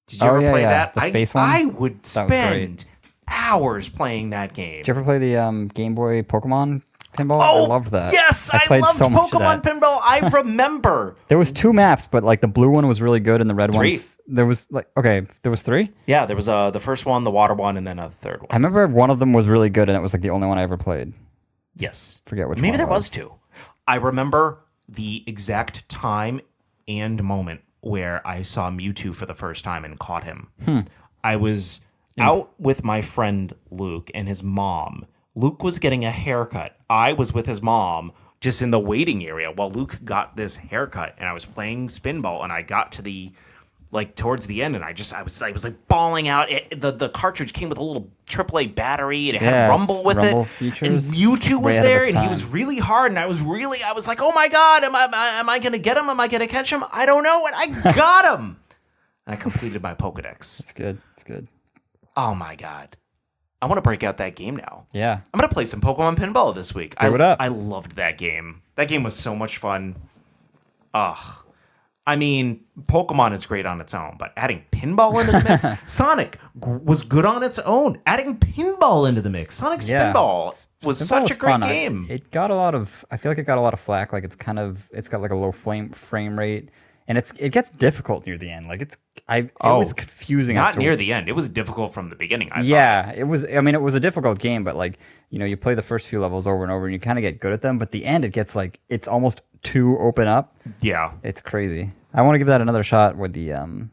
Did you ever play that? The space one? I would That was spend hours playing that game. Did you ever play the Game Boy Pokemon pinball? I loved that. Yes, I played loved so much of Pokemon that. pinball. I remember. There was 2 maps, but like the blue one was really good, and the red 3. ones. There was there was 3. Yeah, there was the first one, the water one, and then a third I one. remember one of them was really good, and it was like the only one I ever played. Yes. Forget which Maybe one there it was 2. I remember the exact time and moment where I saw Mewtwo for the first time and caught him. I was out with my friend Luke and his mom. Luke was getting a haircut. I was with his mom just in the waiting area while Luke got this haircut, and I was playing Spinball, and I got to the towards the end, and I was like bawling out. The cartridge came with a little AAA battery, and it had Rumble with Rumble it. features. And Mewtwo was Way ahead of there, its and he time. was really hard, and I was like, oh my god, am I gonna get him? Am I gonna catch him? I don't know, and I got him. And I completed my Pokedex. It's good. It's good. Oh my god. I want to break out that game now. Yeah. I'm going to play some Pokemon Pinball this week. Do it up. I loved that game. That game was so much fun. Ugh. I mean, Pokemon is great on its own, but adding pinball into the mix, Sonic was good on its own. Adding pinball into the mix, Sonic Spinball was such a great fun. game. It got a lot of. I feel like it got a lot of flack. Like it's got like a low frame rate, and it gets difficult near the end. Like it was confusing. Not near the end. It was difficult from the beginning. I thought. It was. I mean, it was a difficult game, but like you play the first few levels over and over, and you kind of get good at them. But the end, it gets like it's almost too open up. Yeah, it's crazy. I want to give that another shot with the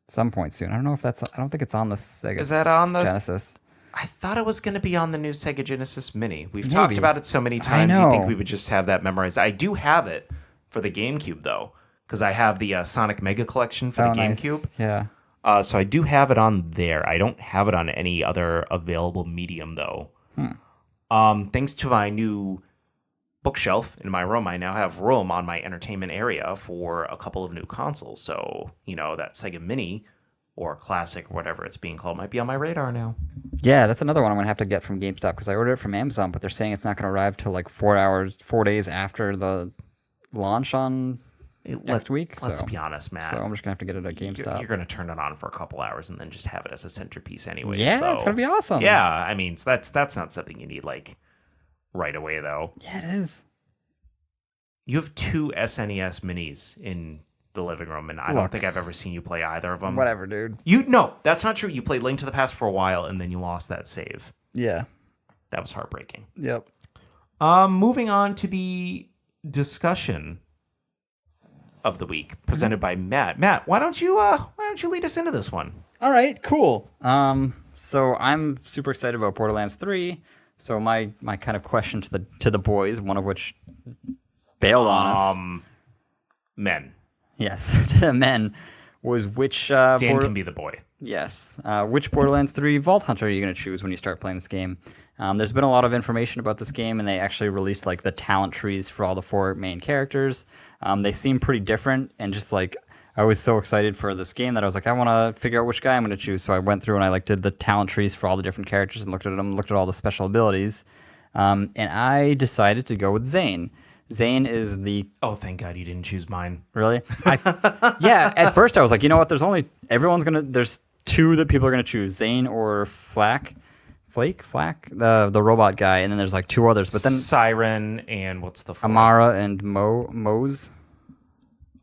some point soon. I don't know if that's. I don't think it's on the Sega. Is that on the Genesis? I thought it was going to be on the new Sega Genesis Mini. We've talked about it so many times. You'd think we would just have that memorized. I do have it for the GameCube though, because I have the Sonic Mega Collection for the GameCube. Nice. Yeah. So I do have it on there. I don't have it on any other available medium though. Thanks to my new bookshelf in my room, I now have room on my entertainment area for a couple of new consoles. So that Sega Mini or Classic, or whatever it's being called, might be on my radar now. Yeah, that's another one I'm going to have to get from GameStop because I ordered it from Amazon, but they're saying it's not going to arrive till like 4 days after the launch on next week. Let's be honest, Matt. So I'm just going to have to get it at GameStop. You're going to turn it on for a couple hours and then just have it as a centerpiece anyways. Yeah, it's going to be awesome. Yeah, I mean, so that's not something you need like right away, though. Yeah, it is. You have 2 SNES minis in the living room, and I don't think I've ever seen you play either of them. Whatever, dude. No, that's not true. You played Link to the Past for a while, and then you lost that save. Yeah. That was heartbreaking. Yep. Moving on to the discussion of the week presented by Matt. Matt, why don't you lead us into this one? All right, cool. So I'm super excited about Borderlands 3. So my kind of question to the boys, one of which bailed on us. Men. Yes, to the men, was which... Dan can be the boy. Yes. Which Borderlands 3 Vault Hunter are you going to choose when you start playing this game? There's been a lot of information about this game, and they actually released like the talent trees for all the 4 main characters. They seem pretty different, and just like I was so excited for this game that I was like, I want to figure out which guy I'm going to choose. So I went through and I did the talent trees for all the different characters and looked at them, looked at all the special abilities, and I decided to go with Zane. Zane is the... Oh, thank God you didn't choose mine. Really? Yeah, at first I was like, you know what, there's 2 that people are going to choose, Zane or Flak, the robot guy, and then there's like 2 others. But then Siren and what's the 4th? Amara and Mose.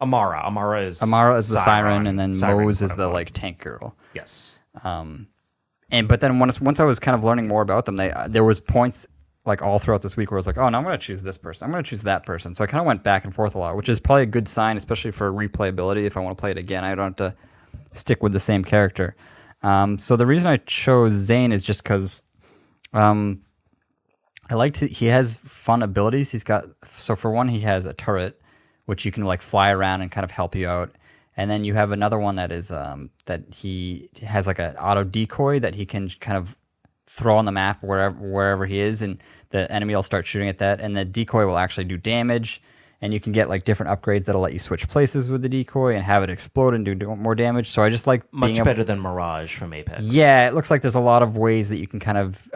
Amara is the Siren, and then Mose is the like tank girl. Yes. But then once I was kind of learning more about them, there was points like all throughout this week where I was like, oh, no, I'm going to choose this person. I'm going to choose that person. So I kind of went back and forth a lot, which is probably a good sign, especially for replayability. If I want to play it again, I don't have to stick with the same character. So the reason I chose Zane is just because he has fun abilities. So for one, he has a turret, which you can like fly around and kind of help you out. And then you have another one that is that he has like an auto decoy that he can kind of throw on the map wherever he is, and the enemy will start shooting at that, and the decoy will actually do damage, and you can get like different upgrades that'll let you switch places with the decoy and have it explode and do more damage. So I just like much better than Mirage from Apex. Yeah, it looks like there's a lot of ways that you can kind of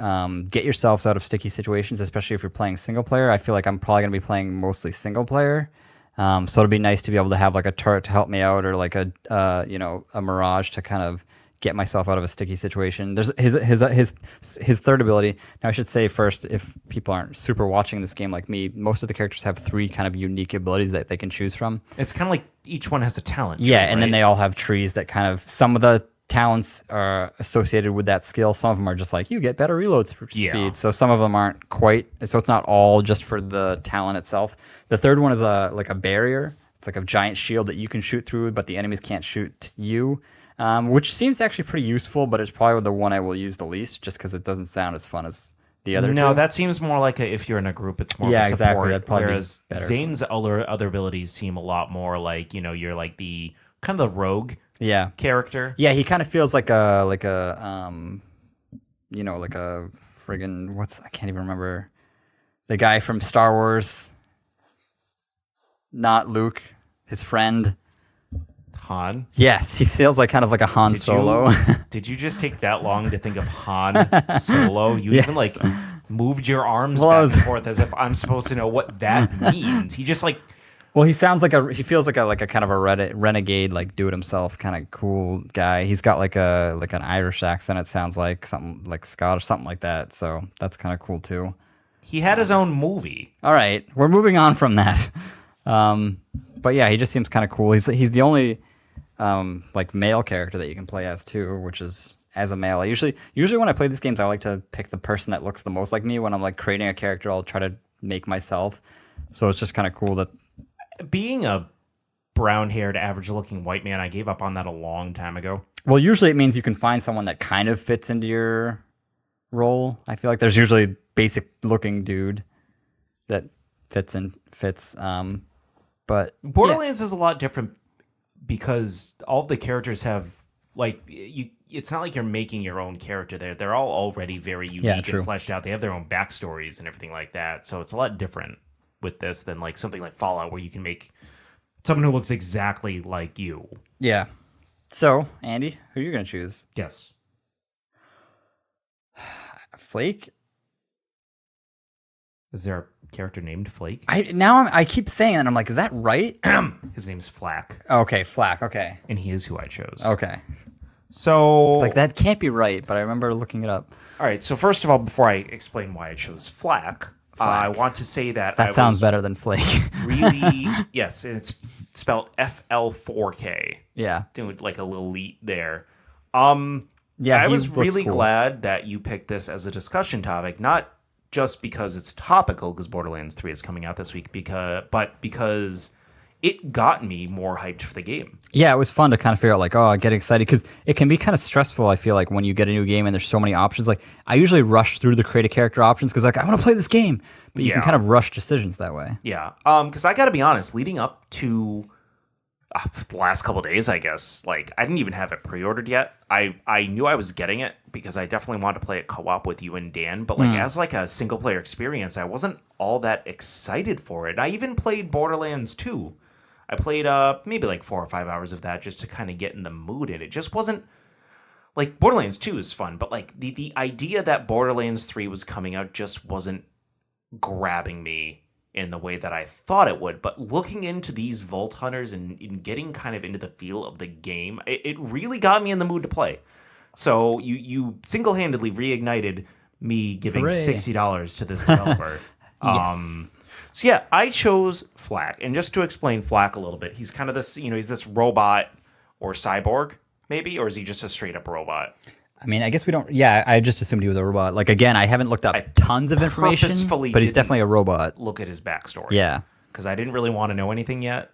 get yourselves out of sticky situations, especially if you're playing single player. I feel like I'm probably going to be playing mostly single player. So it'll be nice to be able to have like a turret to help me out, or like a Mirage to kind of get myself out of a sticky situation. There's his third ability. Now I should say first, if people aren't super watching this game like me, most of the characters have 3 kind of unique abilities that they can choose from. It's kind of like each one has a talent. Yeah, and then they all have trees that kind of, some of the talents are associated with that skill. Some of them are just like, you get better reload speed. So some of them aren't quite, so it's not all just for the talent itself. The third one is like a barrier. It's like a giant shield that you can shoot through, but the enemies can't shoot you. Which seems actually pretty useful, but it's probably the one I will use the least, just because it doesn't sound as fun as the other two. No, that seems more like if you're in a group, it's more of a support. Exactly. That'd probably whereas be better. Zane's other abilities seem a lot more like, you're like the kind of the rogue character. Yeah, he kind of feels like a friggin' I can't even remember the guy from Star Wars. Not Luke, his friend. Han? Yes, he feels like kind of like a Han Solo. Did you just take that long to think of Han Solo? You even like moved your arms back and forth as if I'm supposed to know what that means. He just like... Well, he feels like a kind of a renegade, like do it himself kind of cool guy. He's got like an Irish accent. It sounds like something like Scottish, something like that. So that's kind of cool too. He had his own movie. All right, we're moving on from that. But yeah, he just seems kind of cool. He's the only like male character that you can play as too, which is as a male. Usually when I play these games, I like to pick the person that looks the most like me. When I'm like creating a character, I'll try to make myself. So it's just kind of cool that being a brown-haired, average-looking white man, I gave up on that a long time ago. Well, usually it means you can find someone that kind of fits into your role. I feel like there's usually a basic-looking dude that fits. But Borderlands is a lot different because all the characters have like you. It's not like you're making your own character there. They're all already very unique and fleshed out. They have their own backstories and everything like that. So it's a lot different with this than like something like Fallout, where you can make someone who looks exactly like you. Yeah. So, Andy, who are you going to choose? Yes. Flake? Is there a character named Flake? I keep saying that. I'm like, is that right? His name's Flack. Okay, Flack. Okay. And he is who I chose. Okay. So it's like, that can't be right, but I remember looking it up. All right. So first of all, before I explain why I chose Flack, I want to say that that sounds better than Flake. Really, yes, and it's spelled FL4K. Yeah, doing like a little leet there. Yeah, I was really glad that you picked this as a discussion topic, not just because it's topical, because Borderlands 3 is coming out this week, but because it got me more hyped for the game. Yeah, it was fun to kind of figure out, like, I get excited, because it can be kind of stressful, I feel like, when you get a new game and there's so many options. Like, I usually rush through the create a character options, because, like, I want to play this game, but you can kind of rush decisions that way. Yeah, because I gotta be honest, leading up to the last couple of days, I guess, like, I didn't even have it pre-ordered yet. I knew I was getting it, because I definitely wanted to play it co-op with you and Dan, but, like, as, like, a single-player experience, I wasn't all that excited for it. I even played Borderlands 2. I played maybe like 4 or 5 hours of that just to kind of get in the mood, and it just wasn't like Borderlands 2 is fun, but like the idea that Borderlands 3 was coming out just wasn't grabbing me in the way that I thought it would. But looking into these Vault Hunters and getting kind of into the feel of the game, it really got me in the mood to play. So you single-handedly reignited me giving $60 to this developer. Yes. So yeah, I chose Flack, and just to explain Flack a little bit, he's kind of this, he's this robot or cyborg, maybe, or is he just a straight up robot? I mean, I guess we don't. Yeah, I just assumed he was a robot. Like, again, I haven't looked up tons of information, but he's definitely a robot. Look at his backstory. Yeah, because I didn't really want to know anything yet.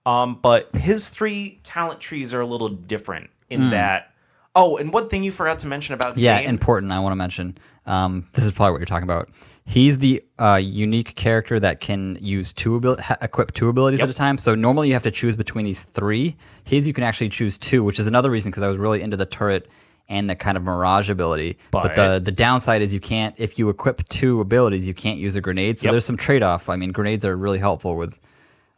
But his 3 talent trees are a little different in that. Oh, and one thing you forgot to mention about Zane. Yeah, important. I want to mention. This is probably what you're talking about. He's the unique character that can use equip 2 abilities at a time. So normally you have to choose between these 3. His you can actually choose 2, which is another reason because I was really into the turret and the kind of mirage ability. But the downside is you can't, if you equip 2 abilities, you can't use a grenade. So there's some trade-off. I mean, grenades are really helpful with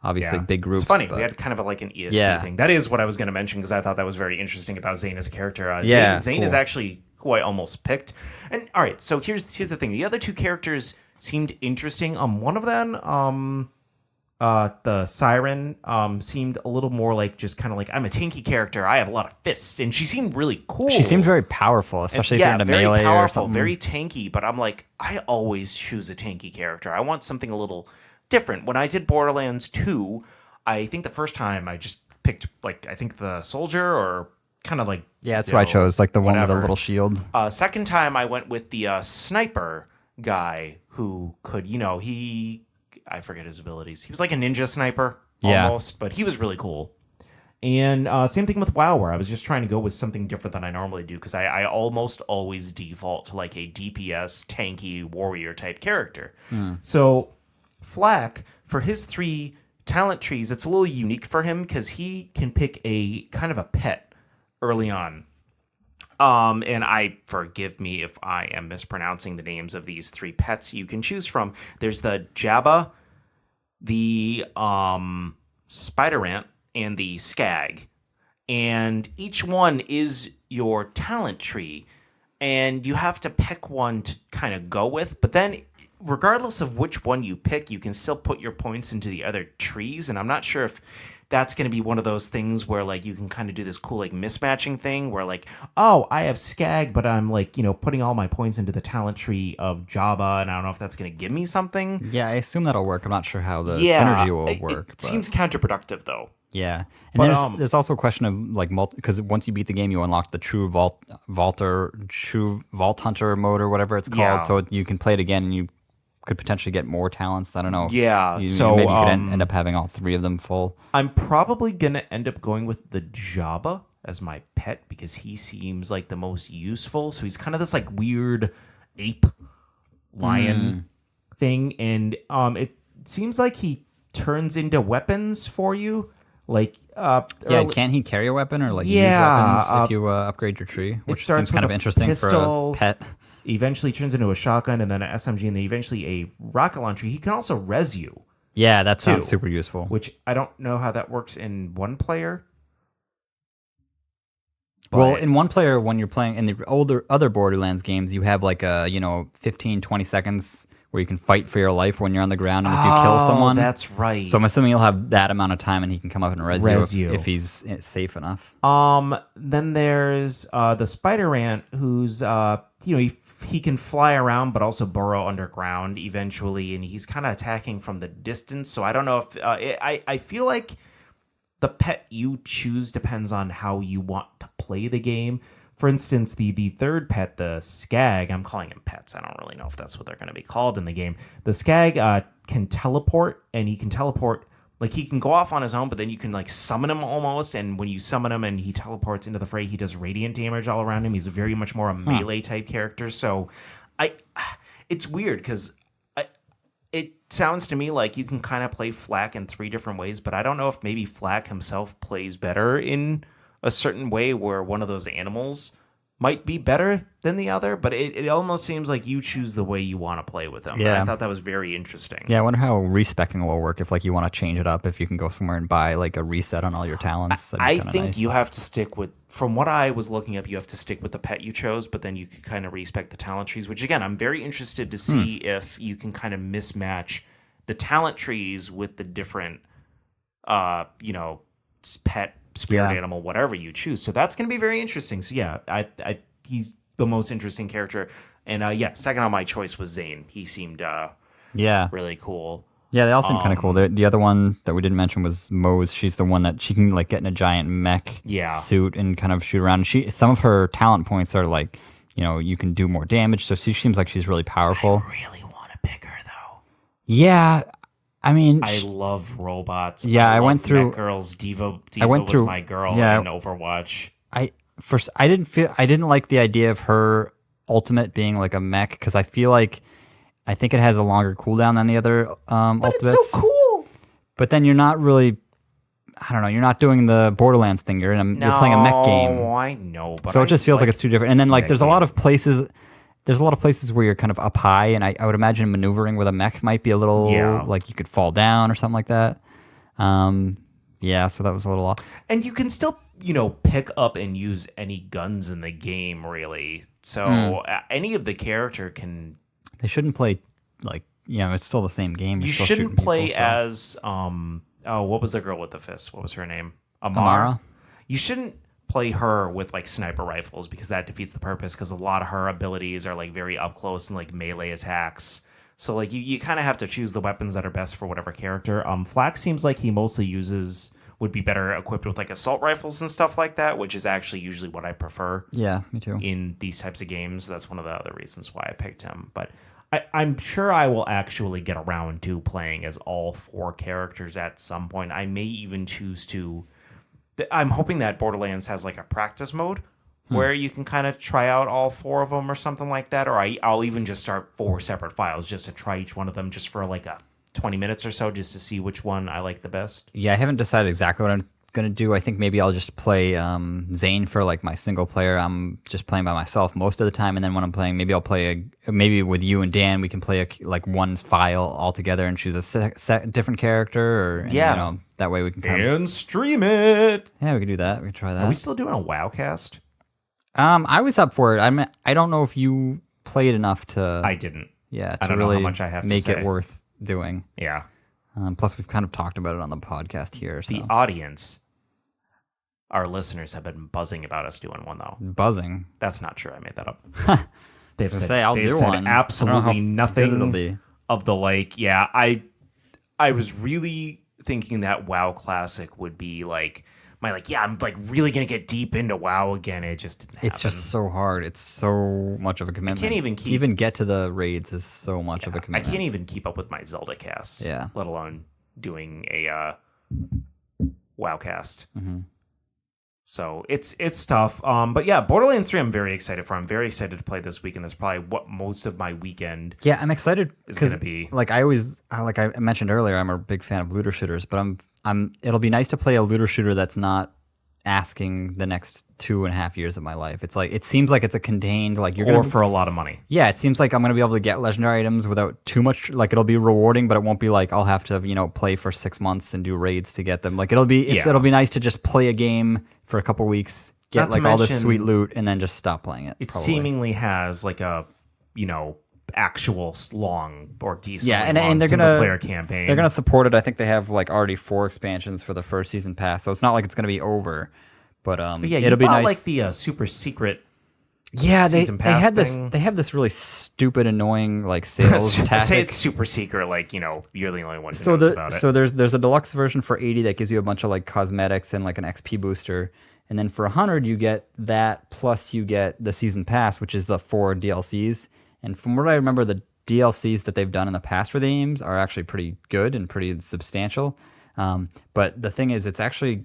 obviously big groups. It's funny. We had kind of like an ESP thing. That is what I was going to mention because I thought that was very interesting about Zane as a character. Zane is actually who I almost picked. And all right, so here's the thing. The other 2 characters seemed interesting. One of them, the Siren, seemed a little more like just kind of like, I'm a tanky character. I have a lot of fists, and she seemed really cool. She seemed very powerful, especially if you're into melee powerful, or something. Very tanky. But I'm like, I always choose a tanky character. I want something a little different. When I did Borderlands 2, I think the first time I just picked like I think the soldier or kind of like that's what I chose, like the one with a little shield. Second time I went with the sniper guy who could, I forget his abilities. He was like a ninja sniper almost, but he was really cool. And same thing with WoW, where I was just trying to go with something different than I normally do because I almost always default to like a DPS tanky warrior type character. So Flack, for his 3 talent trees, it's a little unique for him because he can pick a kind of a pet early on. And forgive me if I am mispronouncing the names of these 3 pets you can choose from. There's the Jabba, the Spider Ant, and the Skag. And each one is your talent tree. And you have to pick one to kind of go with. But then, regardless of which one you pick, you can still put your points into the other trees. And I'm not sure if that's going to be one of those things where like you can kind of do this cool like mismatching thing where like, oh, I have Skag, but I'm like, putting all my points into the talent tree of Jabba, and I don't know if that's going to give me something. Yeah, I assume that'll work. I'm not sure how the synergy will work. It seems counterproductive though. Yeah, and there's also a question of like because once you beat the game, you unlock the true Vault Hunter mode or whatever it's called. Yeah. So you can play it again, and you could potentially get more talents. I don't know. Yeah, so maybe you could end up having all 3 of them full. I'm probably gonna end up going with the Jabba as my pet because he seems like the most useful. So he's kind of this like weird ape lion thing, and it seems like he turns into weapons for you. Like, can he carry a weapon or like use weapons if you upgrade your tree? Which seems kind of interesting pistol, for a pet. Eventually turns into a shotgun and then an SMG and then eventually a rocket launcher. He can also res you. Yeah, that sounds super useful. Which I don't know how that works in one player. Well, in one player, when you're playing in the other Borderlands games, you have like a 15, 20 seconds where you can fight for your life when you're on the ground, and if you kill someone, that's right. So I'm assuming you'll have that amount of time, and he can come up and res you if he's safe enough. Then there's the Spider Ant, who's he can fly around but also burrow underground eventually, and he's kind of attacking from the distance. So I don't know if I feel like the pet you choose depends on how you want to play the game. For instance, the third pet, the Skag, I'm calling him pets. I don't really know if that's what they're going to be called in the game. The Skag can teleport, and he can teleport, like he can go off on his own, but then you can like summon him almost, and when you summon him and he teleports into the fray, he does radiant damage all around him. He's very much more a melee type character. So it's weird because it sounds to me like you can kind of play Flak in 3 different ways, but I don't know if maybe Flak himself plays better in a certain way where one of those animals might be better than the other, but it almost seems like you choose the way you want to play with them. Yeah. And I thought that was very interesting. Yeah, I wonder how respecking will work if like you want to change it up, if you can go somewhere and buy like a reset on all your talents. I think nice. You have to stick with, from what I was looking up, you have to stick with the pet you chose, but then you can kind of respect the talent trees, which again, I'm very interested to see if you can kind of mismatch the talent trees with the different, pet, spirit animal, whatever you choose. So that's going to be very interesting. So yeah, he's the most interesting character. And second on my choice was Zane. He seemed really cool. Yeah, they all seem kind of cool. The other one that we didn't mention was Mose. She's the one that she can like get in a giant mech suit and kind of shoot around. Some of her talent points are like, you can do more damage. So she seems like she's really powerful. I really want to pick her though. Yeah. I mean, I love robots. Yeah, I went through Mech girls. Diva was my girl in Overwatch. I didn't like the idea of her ultimate being like a mech because I think it has a longer cooldown than the other ultimates. But it's so cool. But then you're not really, I don't know, you're not doing the Borderlands thing. You're playing a mech game. No, I know. But so it just feels like it's too different. And then like there's a lot of places where you're kind of up high, and I would imagine maneuvering with a mech might be a little like you could fall down or something like that. So that was a little off. And you can still, pick up and use any guns in the game, really. So any of the character can. They shouldn't play like it's still the same game. You shouldn't play as what was the girl with the fist? What was her name? Amara. You shouldn't play her with like sniper rifles because that defeats the purpose, because a lot of her abilities are like very up close and like melee attacks. So like you kind of have to choose the weapons that are best for whatever character. Flak seems like he mostly would be better equipped with like assault rifles and stuff like that, which is actually usually what I prefer. Yeah, me too. In these types of games. That's one of the other reasons why I picked him. But I'm sure I will actually get around to playing as all 4 characters at some point. I may even choose to. I'm hoping that Borderlands has like a practice mode where you can kind of try out all 4 of them or something like that. Or I'll even just start 4 separate files just to try each one of them just for like a 20 minutes or so just to see which one I like the best. Yeah, I haven't decided exactly what I'm going to do. I think maybe I'll just play Zane for like my single player. I'm just playing by myself most of the time. And then when I'm playing, maybe I'll play maybe with you and Dan, we can play like one file all together and choose a different character. That way we can and stream it. Yeah, we can do that. We can try that. Are we still doing a WoWcast? I was up for it. I don't know if you played enough to. I didn't. Yeah, I don't really know how much I have to make say. It worth doing. Yeah. Plus, we've kind of talked about it on the podcast here. So. The audience, our listeners, have been buzzing about us doing one, though. Buzzing? That's not true. I made that up. They've said, I'll do one. Absolutely nothing of the like. Yeah, I was really thinking that WoW Classic would be like I'm like really gonna get deep into WoW again. It just didn't happen. It's just so hard. It's so much of a commitment. I can't even to even get to the raids is so much of a commitment. I can't even keep up with my Zelda casts. Yeah. Let alone doing a WoW cast. Mm-hmm. So it's tough. But yeah, Borderlands 3 I'm very excited for. I'm very excited to play this weekend. That's probably what most of my weekend I'm excited is going to be. Like I mentioned earlier, I'm a big fan of looter shooters, but it'll be nice to play a looter shooter that's not asking the next 2.5 years of my life. It's like, it seems like it's a contained, like for a lot of money. Yeah, it seems like I'm going to be able to get legendary items without too much, like it'll be rewarding, but it won't be like I'll have to, play for 6 months and do raids to get them. Like it'll be nice to just play a game for a couple weeks, get like all this sweet loot, and then just stop playing it. It seemingly has like a, actual long or decent and they're single player campaign. They're gonna support it. I think they have like already 4 expansions for the first season pass, so it's not like it's gonna be over. But it'll be nice. Like the super secret. Yeah, they had thing. They have this really stupid, annoying like sales tactic. I say it's super secret, like you're the only one who knows about it. So there's a deluxe version for 80 that gives you a bunch of like cosmetics and like an XP booster, and then for 100 you get that plus you get the season pass, which is the 4 DLCs. And from what I remember, the DLCs that they've done in the past for the games are actually pretty good and pretty substantial. But the thing is, it's actually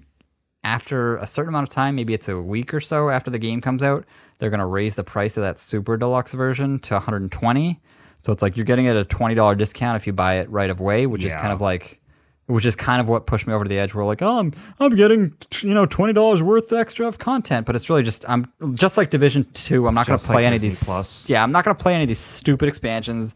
after a certain amount of time, maybe it's a week or so after the game comes out, they're going to raise the price of that super deluxe version to $120. So it's like you're getting it at a $20 discount if you buy it right away, which is kind of what pushed me over to the edge. We're like, oh, I'm getting $20 worth extra of content, but it's really I'm just like Division 2. I'm not going to play any of these. Plus. Yeah, I'm not going to play any of these stupid expansions.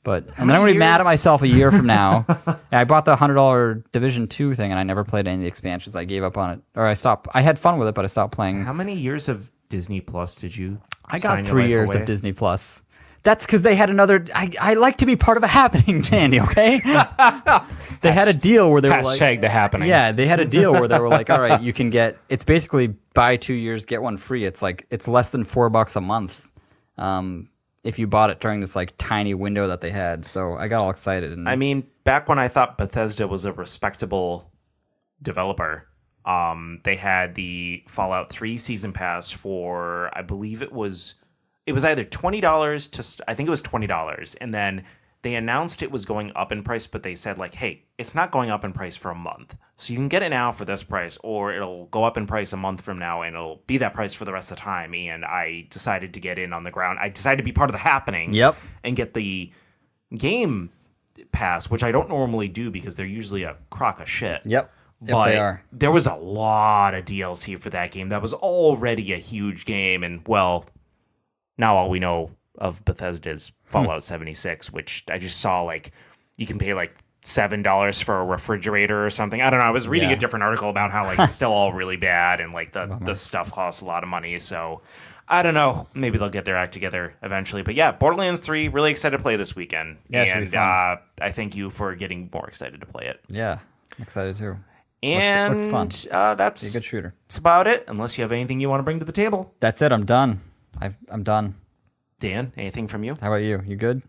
And then I'm going to be mad at myself a year from now. I bought the $100 Division 2 thing, and I never played any of the expansions. I gave up on it, or I stopped. I had fun with it, but I stopped playing. How many years of Disney Plus did you? I got 3 years of Disney Plus. That's because they had another. I like to be part of a happening, Andy. Okay. They had a deal where they were like, # the happening. Yeah, they had a deal where they were like, all right, you can get. It's basically buy 2 years, get one free. It's like it's less than $4 a month. If you bought it during this like tiny window that they had. So I got all excited. And I mean, back when I thought Bethesda was a respectable developer, they had the Fallout 3 season pass for, I believe it was either $20 to, I think it was $20. And then they announced it was going up in price, but they said like, hey, it's not going up in price for a month. So you can get it now for this price, or it'll go up in price a month from now and it'll be that price for the rest of the time. And I decided to get in on the ground. I decided to be part of the happening. Yep. And get the game pass, which I don't normally do because they're usually a crock of shit. Yep. But they are. There was a lot of DLC for that game. That was already a huge game. And well, now all we know of Bethesda is Fallout 76, which I just saw like you can pay like $7 for a refrigerator or something. I don't know. I was reading a different article about how like it's still all really bad and like the stuff costs a lot of money. So I don't know. Maybe they'll get their act together eventually. But yeah, Borderlands 3, really excited to play this weekend. Yeah, and I thank you for getting more excited to play it. Yeah, I'm excited too. And looks fun. That's a good shooter. That's about it. Unless you have anything you want to bring to the table. That's it. I'm done. I'm done. Dan, anything from you? How about you? You good?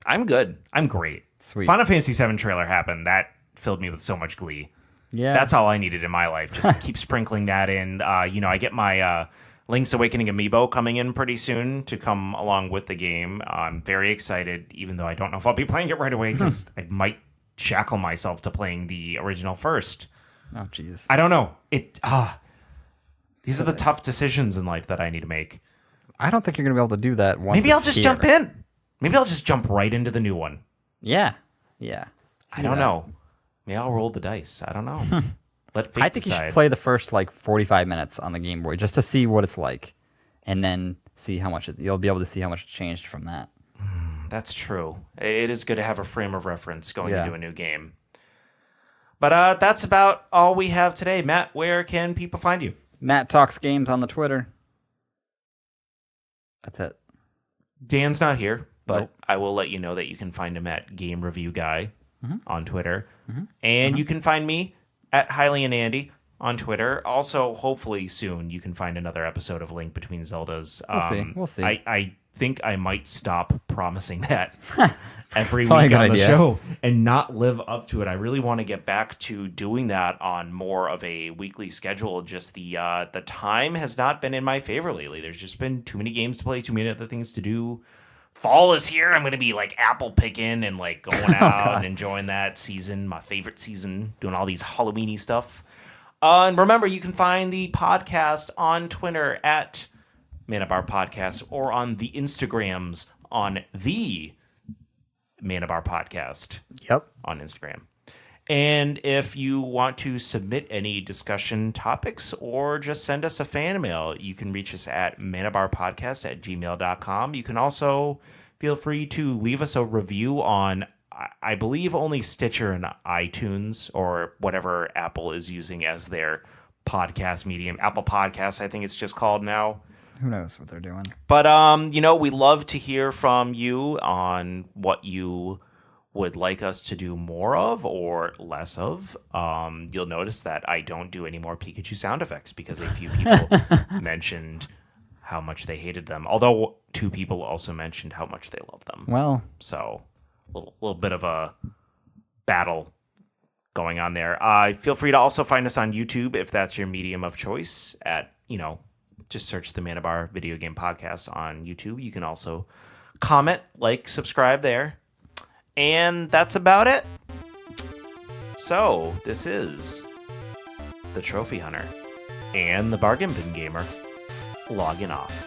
I'm good. I'm great. Sweet. Final Fantasy VII trailer happened. That filled me with so much glee. Yeah. That's all I needed in my life. Just keep sprinkling that in. I get my Link's Awakening amiibo coming in pretty soon to come along with the game. I'm very excited, even though I don't know if I'll be playing it right away because I might shackle myself to playing the original first. Oh, jeez. I don't know. These are the tough decisions in life that I need to make. I don't think you're going to be able to do that once. Maybe I'll just jump in. Maybe I'll just jump right into the new one. Yeah. I don't know. Maybe I'll roll the dice. I don't know. Let fate I think decide. you should play the first like 45 minutes on the Game Boy just to see what it's like, and then see how much you'll be able to see how much it changed from that. That's true. It is good to have a frame of reference going into a new game. But that's about all we have today. Matt, where can people find you? Matt Talks Games on the Twitter. That's it. Dan's not here, but Nope. I will let you know that you can find him at Game Review Guy on Twitter. And you can find me at Highly and Andy on Twitter. Also, hopefully soon you can find another episode of Link Between Zeldas. We'll see. I think I might stop promising that every Probably a week good on the idea. show and not live up to it. I really want to get back to doing that on more of a weekly schedule. Just the time has not been in my favor lately. There's just been too many games to play, too many other things to do. Fall is here. I'm going to be like apple picking and like going out and enjoying that season, my favorite season, doing all these Halloween-y stuff. And remember, you can find the podcast on Twitter at Manabar Podcast or on the Instagrams on the Manabar Podcast. Yep. On Instagram. And if you want to submit any discussion topics or just send us a fan mail, you can reach us at manabarpodcast@gmail.com. You can also feel free to leave us a review on, I believe, only Stitcher and iTunes or whatever Apple is using as their podcast medium. Apple Podcasts, I think it's just called now. Who knows what they're doing? But, we love to hear from you on what you would like us to do more of or less of. You'll notice that I don't do any more Pikachu sound effects because a few people mentioned how much they hated them. Although 2 people also mentioned how much they love them. Well, So a little bit of a battle going on there. Feel free to also find us on YouTube if that's your medium of choice at, just search the Manabar Video Game Podcast on YouTube. You can also comment, subscribe there. And that's about it. So, this is the Trophy Hunter and the Bargain Bin Gamer logging off.